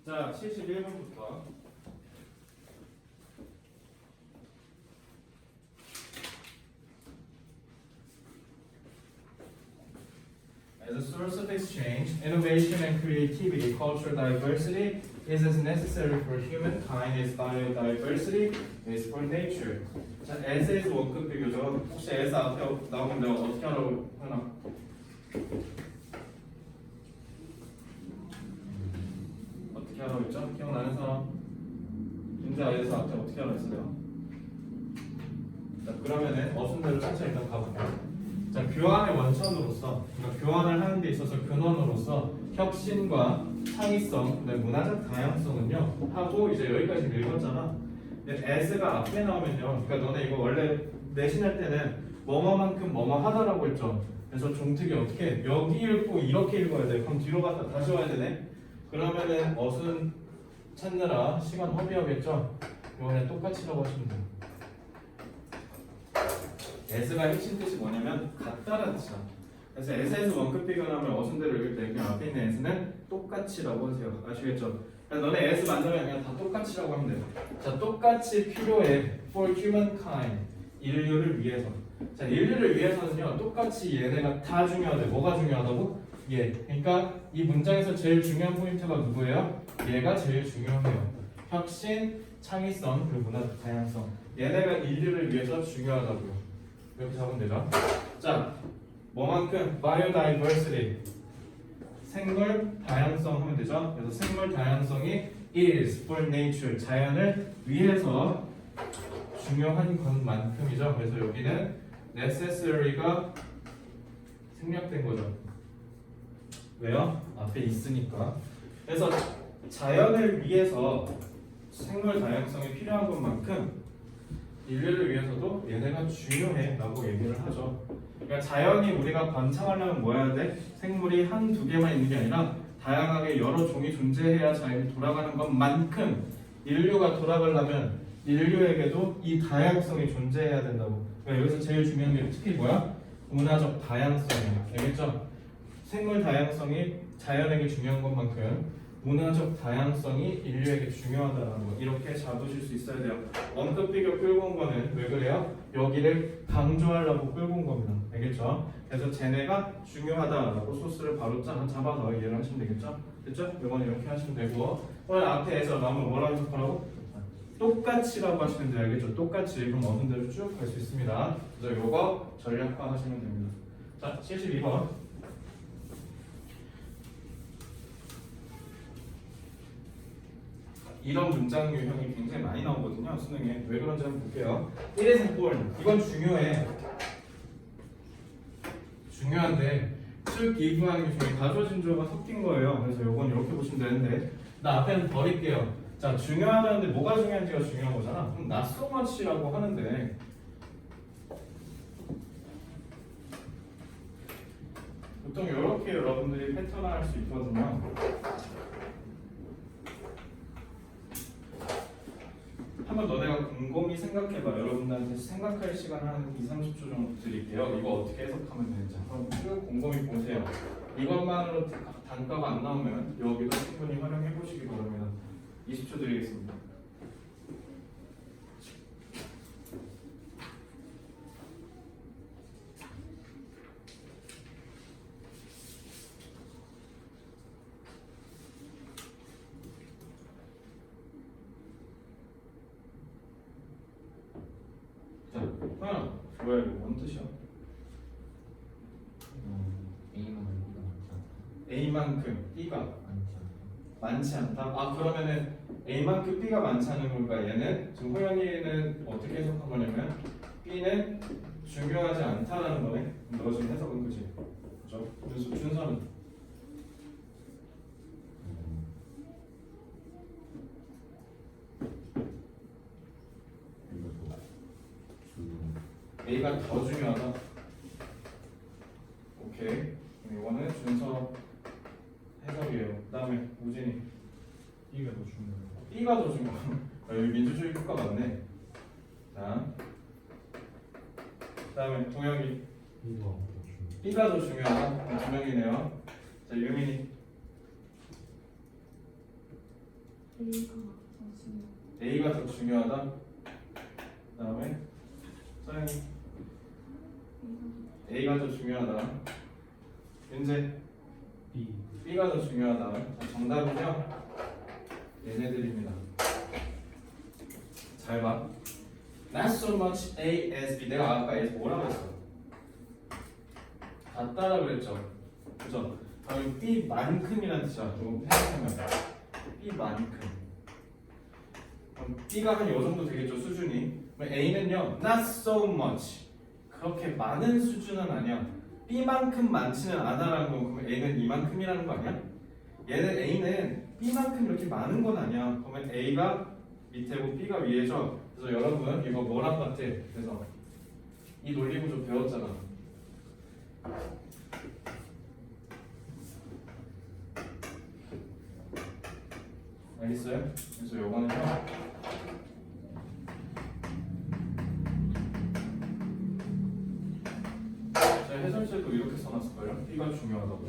자, 71번부터. As a source of exchange, innovation and creativity, cultural diversity is as necessary for humankind as biodiversity is for nature. 자, as에서 원급 비교죠. 혹시 as 앞에 나오면 내가 어떻게 하라고 하나? 어떻게 하라고 했죠? 기억나는 사람? 인제 as 앞에 어떻게 하라고 했어요? 자, 그러면은 어순대로 천천히 일단 가볼게요. 자, 교환의 원천으로서, 그러니까 교환을 하는 데 있어서 근원으로서 혁신과 창의성, 그다음에 문화적 다양성은요 하고 이제 여기까지 읽었잖아. 근데 as가 앞에 나오면요, 그러니까 너네 이거 원래 내신할 때는 뭐뭐만큼 뭐뭐 하다라고 했죠. 그래서 종특이 어떻게 여기 읽고 이렇게 읽어야 돼. 그럼 뒤로 갔다 다시 와야 되네. 그러면은 어순 찾느라 시간 허비하겠죠. 이번에 똑같이라고 하시면 돼요. as가 핵심 뜻이 뭐냐면 같다라는 뜻이야. 그래서 as에서 원급 비교하면 어순대로 읽을 때 그냥 앞에 있는 as는 똑같이라고 하세요. 아시겠죠? 그래서 너네 as 만들면 그냥 다 똑같이라고 하면 돼요. 자, 똑같이 필요해. For humankind. 인류를 위해서. 자, 인류를 위해서는요 똑같이 얘네가 다 중요하대. 뭐가 중요하다고? 얘. 그러니까 이 문장에서 제일 중요한 포인트가 누구예요? 얘가 제일 중요해요. 혁신, 창의성, 그리고 문화적 다양성. 얘네가 인류를 위해서 중요하다고요. 이렇게 잡으면 되죠. 자, 뭐만큼? biodiversity. 생물 다양성 하면 되죠. 그래서 생물 다양성이 is for nature. 자연을 위해서 중요한 것만큼이죠. 그래서 여기는 necessary가 생략된 거죠. 왜요? 앞에 있으니까. 그래서 자연을 위해서 생물 다양성이 필요한 것만큼 인류를 위해서도 얘네가 중요해 라고 얘기를 하죠. 그러니까 자연이 우리가 관찰하려면 뭐 해야 돼? 생물이 한두 개만 있는 게 아니라 다양하게 여러 종이 존재해야 자연이 돌아가는 것만큼 인류가 돌아가려면 인류에게도 이 다양성이 존재해야 된다고. 그러니까 여기서 제일 중요한 게 특히 뭐야? 문화적 다양성이에요. 알겠죠? 생물 다양성이 자연에게 중요한 것만큼 문화적 다양성이 인류에게 중요하다는 거 이렇게 잡으실 수 있어야 돼요. 원급 비교 끌고 온 거는 왜 그래요? 여기를 강조하려고 끌고 온 겁니다. 알겠죠? 그래서 쟤네가 중요하다라고 소스를 바로 잡아서 이해를 하시면 되겠죠? 됐죠? 이건 이렇게 하시면 되고 오늘 앞에서 나오면 뭐라고 해석하라고? 똑같이라고 하시면 돼요. 알겠죠? 똑같이 그럼 어순대로 쭉 갈 수 있습니다. 그래서 요거 전략화 하시면 됩니다. 자, 72번. 이런 문장 유형이 굉장히 많이 나오거든요. 수능에. 왜 그런지 한번 볼게요. It is important. 이건 중요해. 중요한데 to give 하는 게 중요해. 가조진조가 섞인 거예요. 그래서 요건 이렇게 보시면 되는데 나 앞에는 버릴게요. 자, 중요하다는데 뭐가 중요한지가 중요한 거잖아. 그럼 not so much라고 하는데 보통 이렇게 여러분들이 패턴화할 수 있거든요. 한번 너네가 곰곰이 생각해봐. 여러분들한테 생각할 시간 한 2-30초 정도 드릴게요. 이거 어떻게 해석하면 되는지 한번 쭉 곰곰이 보세요. 이것만으로 단가가 안 나오면 여기도 충분히 활용해 보시기 바랍니다. 20초 드리겠습니다. 자, 뭐야 이거 뭔 뜻이야? A만큼 B가 많지 않다. 아, 그러면은 A만큼 B가 많지 않은 건가? 얘는 지금 호연이는 어떻게 해석한 거냐면 B는 중요하지 않다라는 거네. 너 지금 해석은 그지? 그죠? 그래서 준서는 A가 더 중요하다. 오케이. 이거는 준서 해석이에요. 그 다음에 우진이 B가 더 중요해요. B가 더 중요하다. 여기 민주주의 국가 맞네. 자, 그 다음에 동혁이 B가 더 중요하다. 두 명이네요. 자, 유민이 A가 더 중요하다. 그다음에 서영이 A가 더 중요하다. 윤재 B. B가 더 중요하다. 자, 정답은요 얘네들입니다. 잘 봐. Not so much A as B. 내가 아까 as 뭐라고 했어? 같다라고 그랬죠. 그죠? 그럼 B만큼이라는 뜻이야. 조금 생각하면 B만큼. 그럼 B가 한 요 정도 되겠죠 수준이. 그럼 A는요 not so much. 그렇게 많은 수준은 아니야. B만큼 많지는 않아라는 건 그러면 A는 이만큼이라는 거 아니야? 얘는 A는 B만큼 이렇게 많은 건 아니야. 그러면 A가 밑에고 B가 위에죠. 그래서 여러분 이거 뭐랑 같아? 그래서 이 논리 구조 배웠잖아. 알겠어요? 그래서 요거는요 제가 해설책도 이렇게 써놨을걸요? B가 중요하다고.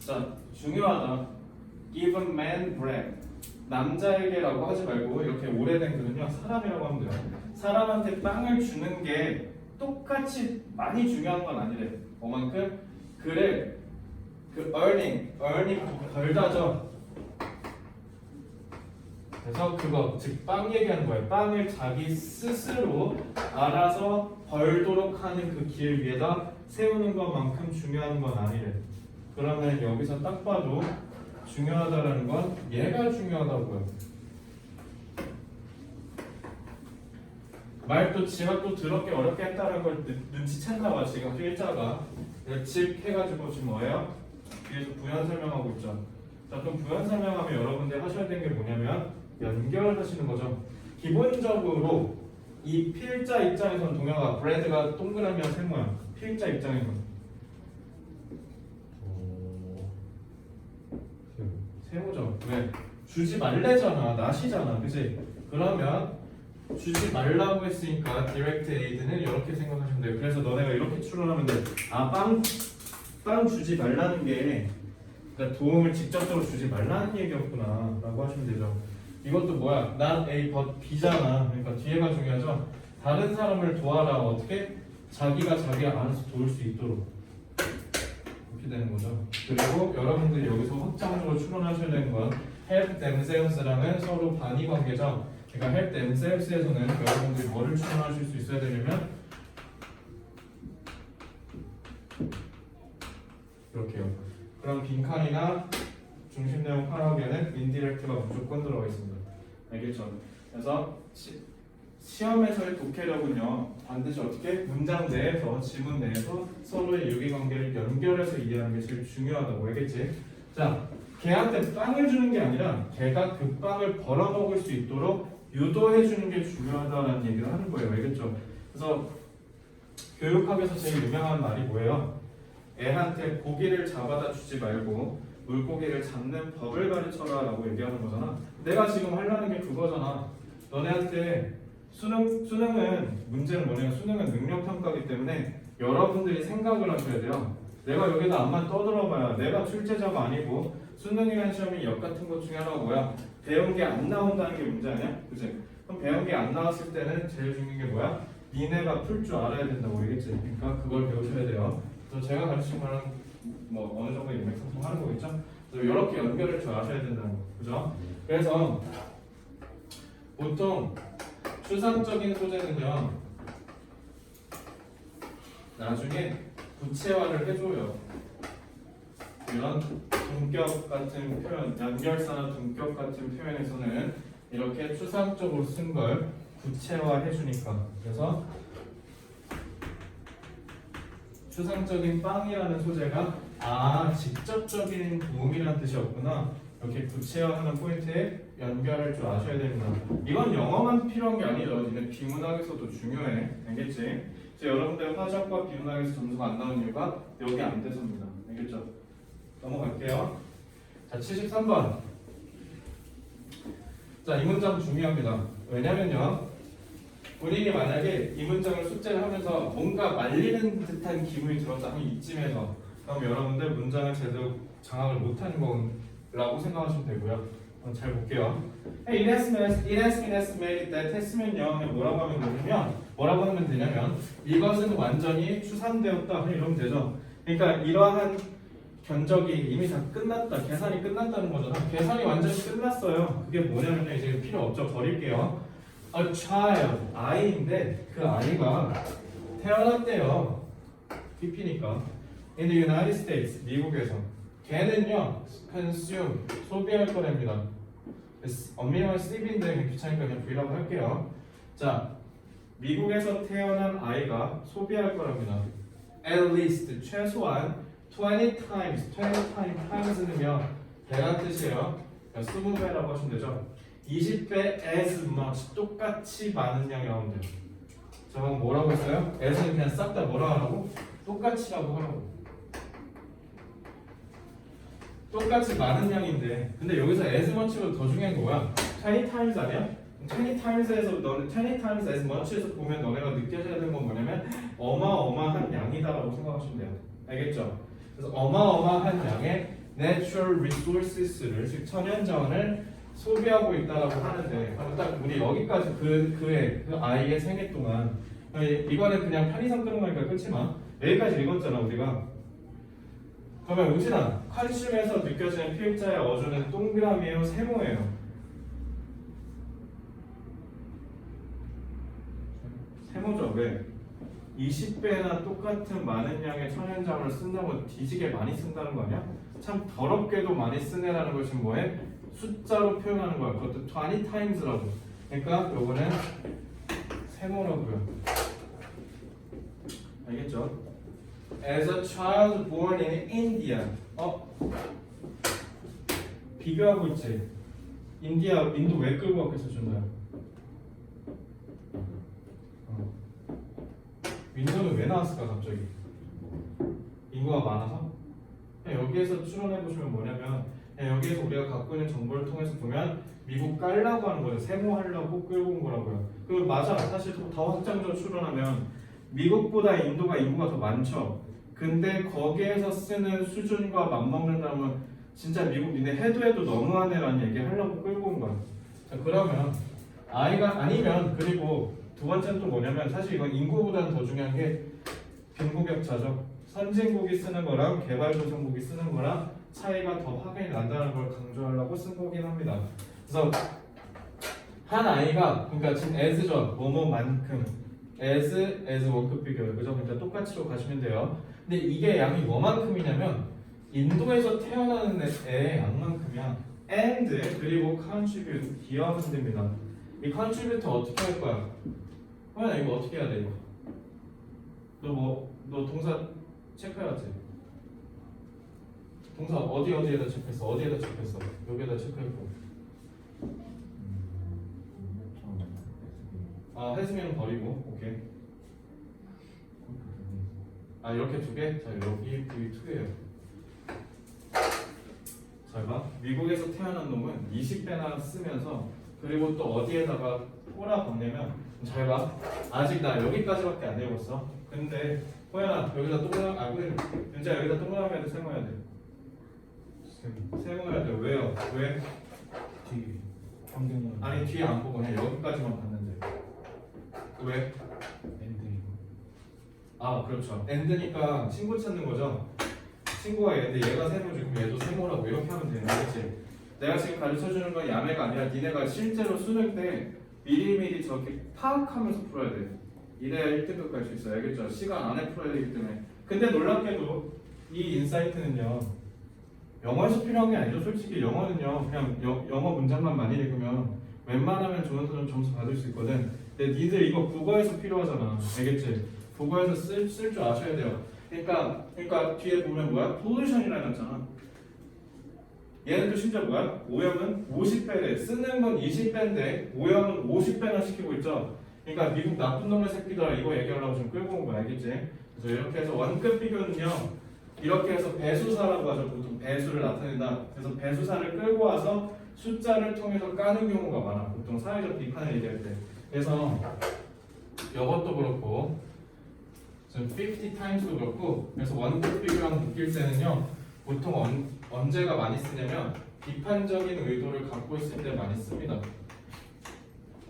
자, 중요하다. Give a man bread. 남자에게라고 하지 말고 이렇게 오래된 글은요 사람이라고 하면 돼요. 사람한테 빵을 주는 게 똑같이 많이 중요한 건 아니래. 그만큼 그를 그 earning 벌다죠. 그래서 그거 즉 빵 얘기하는 거예요. 빵을 자기 스스로 알아서 벌도록 하는 그 길 위에다 세우는 것만큼 중요한 건 아니래. 그러면 여기서 딱 봐도 중요하다라는 건 얘가 중요하다고요. 말도 지가 또 더럽게 어렵게 했다는 걸 눈치챘나 봐 지금 필자가. 집 해가지고 지금 뭐예요? 뒤에서 부연 설명하고 있죠. 자 그럼 부연 설명하면 여러분들 하셔야 되는 게 뭐냐면 연결하시는 거죠. 기본적으로 이 필자 입장에선 동영아 브레드가 동그라미와 세모야. 필자 입장에선 세모죠. 왜? 주지 말래잖아. 낫이잖아. 그치? 그러면 주지 말라고 했으니까 디렉트 에이드는 이렇게 생각하시면 돼요. 그래서 너네가 이렇게 추론하면 돼. 아, 빵 주지 말라는 게 그러니까 도움을 직접적으로 주지 말라는 얘기였구나 라고 하시면 되죠. 이것도 뭐야? not A but B잖아. 그러니까 뒤에가 중요하죠. 다른 사람을 도와라. 어떻게? 자기가 알아서 도울 수 있도록 이렇게 되는 거죠. 그리고 여러분들이 여기서 확장적으로 추론하셔야 되는 건 help themselves랑은 서로 반의 관계죠. 그러니까 help themselves에서는 여러분들이 뭐를 추론하실 수 있어야 되냐면 이렇게요. 그럼 빈칸이나 중심 내용 파악에는 인디렉트가 무조건 들어가 있습니다. 알겠죠? 그래서 시험에서의 독해력은요 반드시 어떻게 문장 내에서 지문 내에서 서로의 유기관계를 연결해서 이해하는 게 제일 중요하다고. 알겠지? 자, 걔한테 빵을 주는 게 아니라 걔가 그 빵을 벌어먹을 수 있도록 유도해 주는 게 중요하다라는 얘기를 하는 거예요. 알겠죠? 그래서 교육학에서 제일 유명한 말이 뭐예요? 애한테 고기를 잡아다 주지 말고 물고기를 잡는 법을 가르쳐라 라고 얘기하는 거잖아. 내가 지금 하려는 게 그거잖아. 너네한테 수능은 문제는 뭐냐면 수능은 능력평가이기 때문에 여러분들이 생각을 하셔야 돼요. 내가 여기다 앞만 떠들어봐야 내가 출제자가 아니고 수능이라는 시험이 역 같은 것 중에 하나가 뭐야? 배운 게 안 나온다는 게 문제 아니야? 그치? 그럼 배운 게 안 나왔을 때는 제일 중요한 게 뭐야? 니네가 풀 줄 알아야 된다고 알겠지? 그러니까 그걸 배우셔야 돼요. 그래서 제가 가르친 거랑 뭐 어느 정도 일맥상통하는 거겠죠? 그래서 이렇게 연결을 좀 아셔야 된다는 거, 그죠? 그래서 보통 추상적인 소재는요 나중에 구체화를 해줘요. 이런 등격 같은 표현, 연결사나 등격 같은 표현에서는 이렇게 추상적으로 쓴 걸 구체화해 주니까. 그래서 추상적인 빵이라는 소재가 직접적인 도움이라는 뜻이었구나. 이렇게 구체화하는 포인트에 연결할 줄 아셔야 됩니다. 이건 영어만 필요한 게 아니죠. 이제 비문학에서도 중요해. 알겠지? 그래서 여러분들 화작과 비문학에서 점수가 안 나온 이유가 여기 안 돼서입니다. 알겠죠? 넘어갈게요. 자, 73번. 자, 이 문장 중요합니다. 왜냐면요. 본인이 만약에 이 문장을 숙제를 하면서 뭔가 말리는 듯한 기분이 들었다 한 이쯤에서 그럼 여러분들 문장을 제대로 장악을 못하는 거라고 생각하시면 되고요. 잘 볼게요. It has been estimated that 했으면요 뭐라고 하면 되냐면 이것은 완전히 추산되었다 이러면 되죠. 그러니까 이러한 견적이 이미 다 끝났다, 계산이 끝났다는 거잖아. 계산이 완전히 끝났어요. 그게 뭐냐면요 이제 필요 없죠, 버릴게요. A child, 아이인데 그 아이가 태어났대요. PP니까. In the United States, 미국에서. 걔는요, consume, 소비할 거랍니다. 엄밀한 sleep인데 그냥 귀찮으니까 그냥 V라고 할게요. 자, 미국에서 태어난 아이가 소비할 거랍니다. At least, 최소한 20 times는요, 배란 뜻이에요. 20배라고 하시면 되죠. 20배 as much, 똑같이 많은 양이라고 하면 돼요. 자, 그럼 뭐라고 했어요? as는 그냥 싹 다 뭐라 하라고? 똑같이라고 하라고. 똑같이 많은 양인데 근데 여기서 as much보다 더 중요한 거 뭐야? 20 times 아니야? 20 times에서 너는 20 times as much에서 보면 너네가 느껴져야 되는 건 뭐냐면 어마어마한 양이다라고 생각하시면 돼요. 알겠죠? 그래서 어마어마한 양의 natural resources를 즉 천연자원을 소비하고 있다라고 하는데 딱 우리 여기까지 그 아이의 생애 동안 이거는 그냥 편의상 끄는 거니까 끊지 마. 여기까지 읽었잖아 우리가. 그러면 우진아, 컨슘에서 느껴지는 필자의 어조는 동그라미예요, 세모예요? 세모죠. 왜? 20배나 똑같은 많은 양의 천연자원을 쓴다고 뒤지게 많이 쓴다는 거 아니야? 참 더럽게도 많이 쓰네라는 것이 뭐해? 숫자로 표현하는 거야. 그것도 20 times라고. 그러니까 요거는 세모라고요. 알겠죠? As a child born in India. 비교하고 있지. 인도 왜 끌고 왔겠어, 준다요? 인도는 왜 나왔을까, 갑자기? 인구가 많아서? 그냥 여기에서 추론해 보시면 뭐냐면, 그냥 여기에서 우리가 갖고 있는 정보를 통해서 보면 미국 깔라고 하는 거예요. 세모하려고 끌고 온 거라고요. 그거 맞아. 사실 더 확장적으로 추론하면 미국보다 인도가 인구가 더 많죠. 근데 거기에서 쓰는 수준과 맞먹는다면 진짜 미국 니네 해도 너무하네라는 얘기 하려고 끌고 온 거야. 자, 그러면 아이가 아니면 그리고 두 번째는 또 뭐냐면 사실 이건 인구보다는 더 중요한 게 빈부격차죠. 선진국이 쓰는 거랑 개발도상국이 쓰는 거랑 차이가 더 확연히 난다는 걸 강조하려고 쓴 거긴 합니다. 그래서 한 아이가 그러니까 지금 as죠. 뭐뭐만큼 as 원급 비교예요. 그죠? 그러니까 똑같이로 가시면 돼요. 근데 이게 양이 뭐만큼이냐면 인도에서 태어나는 애의 양만큼이야. and 그리고 contribute 기여하면 됩니다. 이 contribute 어떻게 할 거야? 호연아 이거 어떻게 해야 돼 이거? 너 동사 체크해야지. 동사 어디에다 체크했어? 어디에다 체크했어? 여기에다 체크했고. 했으면 버리고 오케이. 이렇게 두 개? 자 여기 V2예요. 잘 봐. 미국에서 태어난 놈은 20배나 쓰면서 그리고 또 어디에다가 꼬라박냐면 잘 봐. 아직 나 여기까지밖에 안 읽었어. 근데 호연아 여기다 동그라미 윤자 여기다 동그라미 해야 돼 세모해야 돼? 세모해야 돼. 왜요? 왜? 뒤 평균 아니 뒤에 안 보고 그냥 여기까지만 봤는데 왜? 엔드 그렇죠. 엔드니까 친구 찾는 거죠. 친구가 얘인데 얘가 세모지 그럼 얘도 세모라고 이렇게 하면 되는 거지. 내가 지금 가르쳐주는 건 야매가 아니라 니네가 실제로 수능 때 미리미리 저렇게 파악하면서 풀어야 돼. 이래야 1등급 갈 수 있어요. 알겠죠? 시간 안에 풀어야 되기 때문에. 근데 놀랍게도 이 인사이트는요 영어에서 필요한 게 아니죠. 솔직히 영어는요 그냥 영어 문장만 많이 읽으면 웬만하면 좋은 점수 받을 수 있거든. 근데 니들 이거 국어에서 필요하잖아. 알겠지? 국어에서 쓸 줄 아셔야 돼요. 그러니까 뒤에 보면 뭐야? pollution이라 해놨잖아. 얘는 또 심지어 뭐야? 오염은 50배래. 쓰는 건 20배인데 오염은 50배나 시키고 있죠. 그러니까 미국 나쁜 놈의 새끼들아 이거 얘기하려고 좀 끌고 온 거야. 알겠지? 그래서 이렇게 해서 원급 비교는요. 이렇게 해서 배수사라고 하죠. 보통 배수를 나타낸다. 그래서 배수사를 끌고 와서 숫자를 통해서 까는 경우가 많아. 보통 사회적 비판을 얘기할 때. 그래서 이것도 그렇고 50 times도 그렇고 그래서 원급 비교랑 묶일 때는요. 보통 언제가 많이 쓰냐면 비판적인 의도를 갖고 있을 때 많이 씁니다.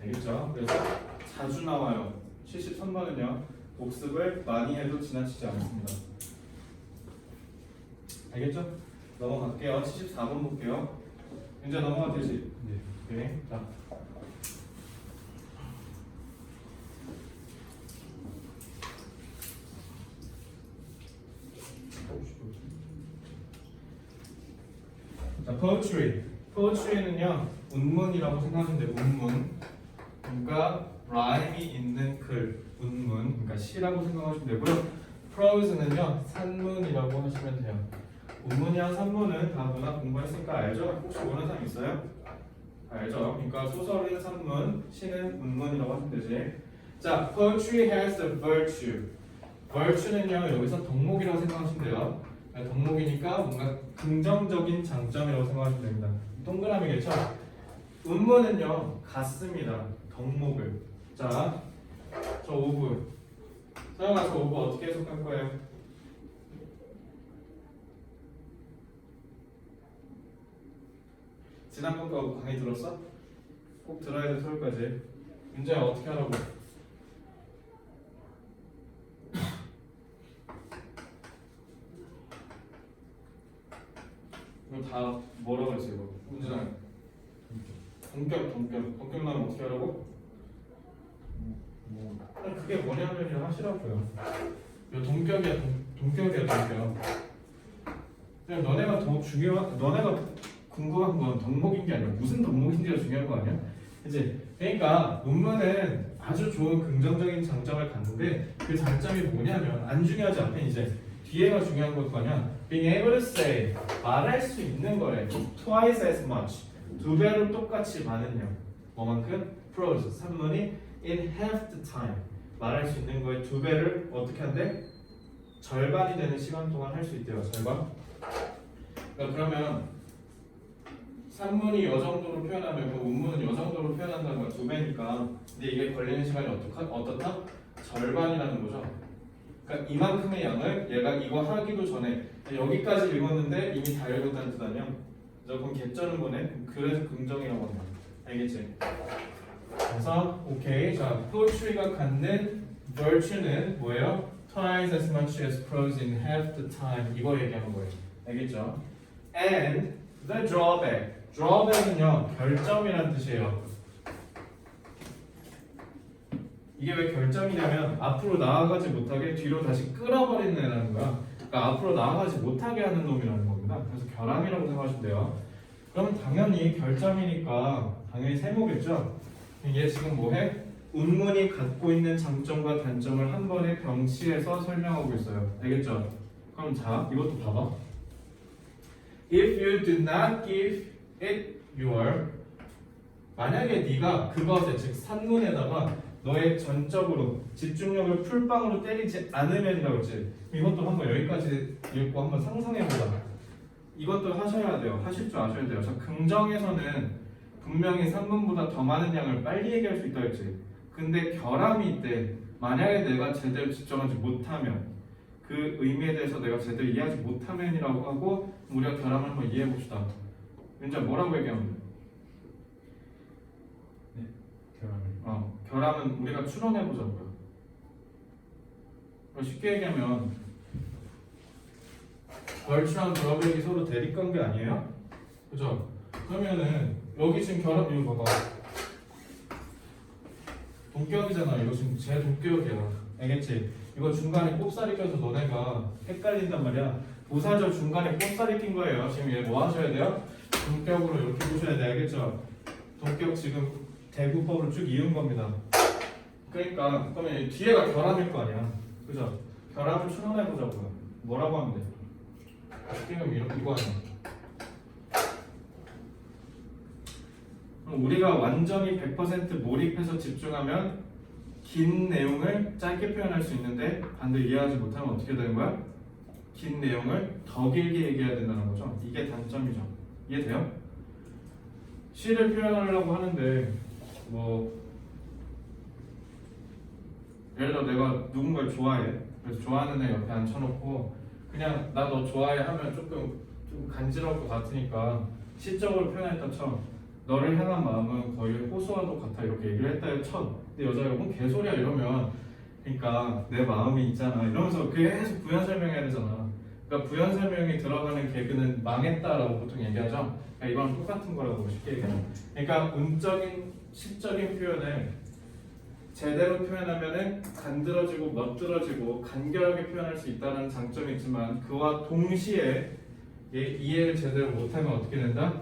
알겠죠? 그래서 자주 나와요. 73번은요. 복습을 많이 해도 지나치지 않습니다. 알겠죠? 넘어갈게요. 74번 볼게요. 이제 넘어가 되지? 네. 오케이. 자. 자, poetry. poetry는요, 운문이라고 생각하시면 돼요. 운문. 그러니까 rhyme이 있는 글, 운문. 그러니까 시라고 생각하시면 되고요. prose는요, 산문이라고 하시면 돼요. 운문이랑 산문은 다 누나 공부했으니까 알죠? 혹시 모르는 사람 있어요? 알죠? 그러니까 소설은 산문, 시는 운문이라고 하시면 되지. 자, poetry has the virtue. virtue는요, 여기서 덕목이라고 생각하시면 돼요. 덕목이니까 뭔가 긍정적인 장점이라고 생각하시면 됩니다. 동그라미겠죠? 운문은요 같습니다. 덕목을. 자, 저 5분. 서영아, 저 5분 어떻게 해석할 거예요? 지난번 거 강의 들었어? 꼭 들어야 돼, 서울까지. 윤재야, 어떻게 하라고? 이거 다 뭐라고 했어 이거? 문제잖아. 동격 나면 어떻게 하라고? 아니, 그게 뭐냐면요 하시라고요. 이거 동격이야. 그냥 너네가 더 중요한, 너네가 궁금한 건 덕목인 게 아니라 무슨 덕목인지가 중요한 거 아니야? 그치? 그러니까 논문은 아주 좋은 긍정적인 장점을 갖는데 그 장점이 뭐냐면 안 중요하지 앞에 이제 뒤에가 중요한 것 아니야. Being able to say, 말할 수 있는 거래. Twice as much, 2배로 똑같이 많은요. 뭐만큼? Prose, 산문이 in half the time, 말할 수 있는 거에 2배를 어떻게 한대? 절반이 되는 시간 동안 할 수 있대요. 절반. 그러니까 그러면 산문이 이 정도로 표현하면 그 운문은 이 정도로 표현한다는 거야. 2배니까. 근데 이게 걸리는 시간이 어떻다? 절반이라는 거죠. 그러니까 이만큼의 양을 얘가 이거 하기도 전에 여기까지 읽었는데 이미 다 읽었다는 뜻 아니야? 그럼 개쩌는 거네. 그래서 긍정이라고 한다. 알겠지? 그래서 오케이. 자, poetry가 갖는 virtue는 뭐예요? Twice as much as prose in half the time. 이거 얘기하는 거예요. 알겠죠? And the drawback. drawback은요 결점이라는 뜻이에요. 이게 왜 결점이냐면 앞으로 나아가지 못하게 뒤로 다시 끌어버리는 애라는 거야. 그러니까 앞으로 나아가지 못하게 하는 놈이라는 겁니다. 그래서 결함이라고 생각하시면 돼요. 그러면 당연히 결점이니까 당연히 세모겠죠. 얘 지금 뭐해? 운문이 갖고 있는 장점과 단점을 한 번에 병치해서 설명하고 있어요. 알겠죠? 그럼 자, 이것도 봐봐. If you do not give it your, 만약에 네가 그것에 즉 산문에다가 너의 전적으로 집중력을 풀빵으로 때리지 않으면이라고 했지. 이것도 한번 여기까지 읽고 한번 상상해보자. 이것도 하셔야 돼요. 하실 줄 아셔야 돼요. 자, 긍정에서는 분명히 산문보다 더 많은 양을 빨리 얘기할 수 있다 했지. 근데 결함이 있대. 만약에 내가 제대로 집중하지 못하면, 그 의미에 대해서 내가 제대로 이해하지 못하면이라고 하고 우리가 결함을 한번 이해해봅시다. 왠지 뭐라고 얘기하면 돼? 결함은 우리가 추론해보자고요. 쉽게 얘기하면 virtue랑 drawback이 서로 대립관계 아니에요? 그죠? 그러면은 여기 지금 결함 이거 봐봐. 동격이잖아. 이거 지금 제 동격이야. 알겠지? 이거 중간에 꼽살이 껴서 너네가 헷갈린단 말이야. 부사절 중간에 꼽살이 낀 거예요. 지금 얘 뭐 하셔야 돼요? 동격으로 이렇게 보셔야 돼. 알겠죠? 동격 지금 대구법으로 쭉 이은 겁니다. 그러니까 그러면 뒤에가 결함일 거 아니야. 그죠? 결함을 추론해보자고요. 뭐라고 하면 돼? 쉽게 하면 이거 아니야. 그럼 우리가 완전히 100% 몰입해서 집중하면 긴 내용을 짧게 표현할 수 있는데 반대로 이해하지 못하면 어떻게 되는 거야? 긴 내용을 더 길게 얘기해야 된다는 거죠. 이게 단점이죠. 이해돼요? 시를 표현하려고 하는데 뭐 예를 들어 내가 누군가를 좋아해. 그래서 좋아하는 애 옆에 앉혀놓고 그냥 나 너 좋아해 하면 조금 좀 간지러울 것 같으니까 시적으로 표현했다 쳐. 너를 향한 마음은 거의 호수와도 같아 이렇게 얘기를 했다 쳐. 근데 여자가 뭔 개소리야 이러면 그러니까 내 마음이 있잖아 이러면서 계속 부연 설명해야 되잖아. 그러니까 부연 설명이 들어가는 개그는 망했다라고 보통 얘기하죠. 그러니까 이거랑 똑같은 거라고 쉽게 얘기해요. 그러니까 운적인 시적인 표현을 제대로 표현하면은 간드러지고 멋들어지고 간결하게 표현할 수 있다는 장점이 있지만 그와 동시에 이해를 제대로 못하면 어떻게 된다?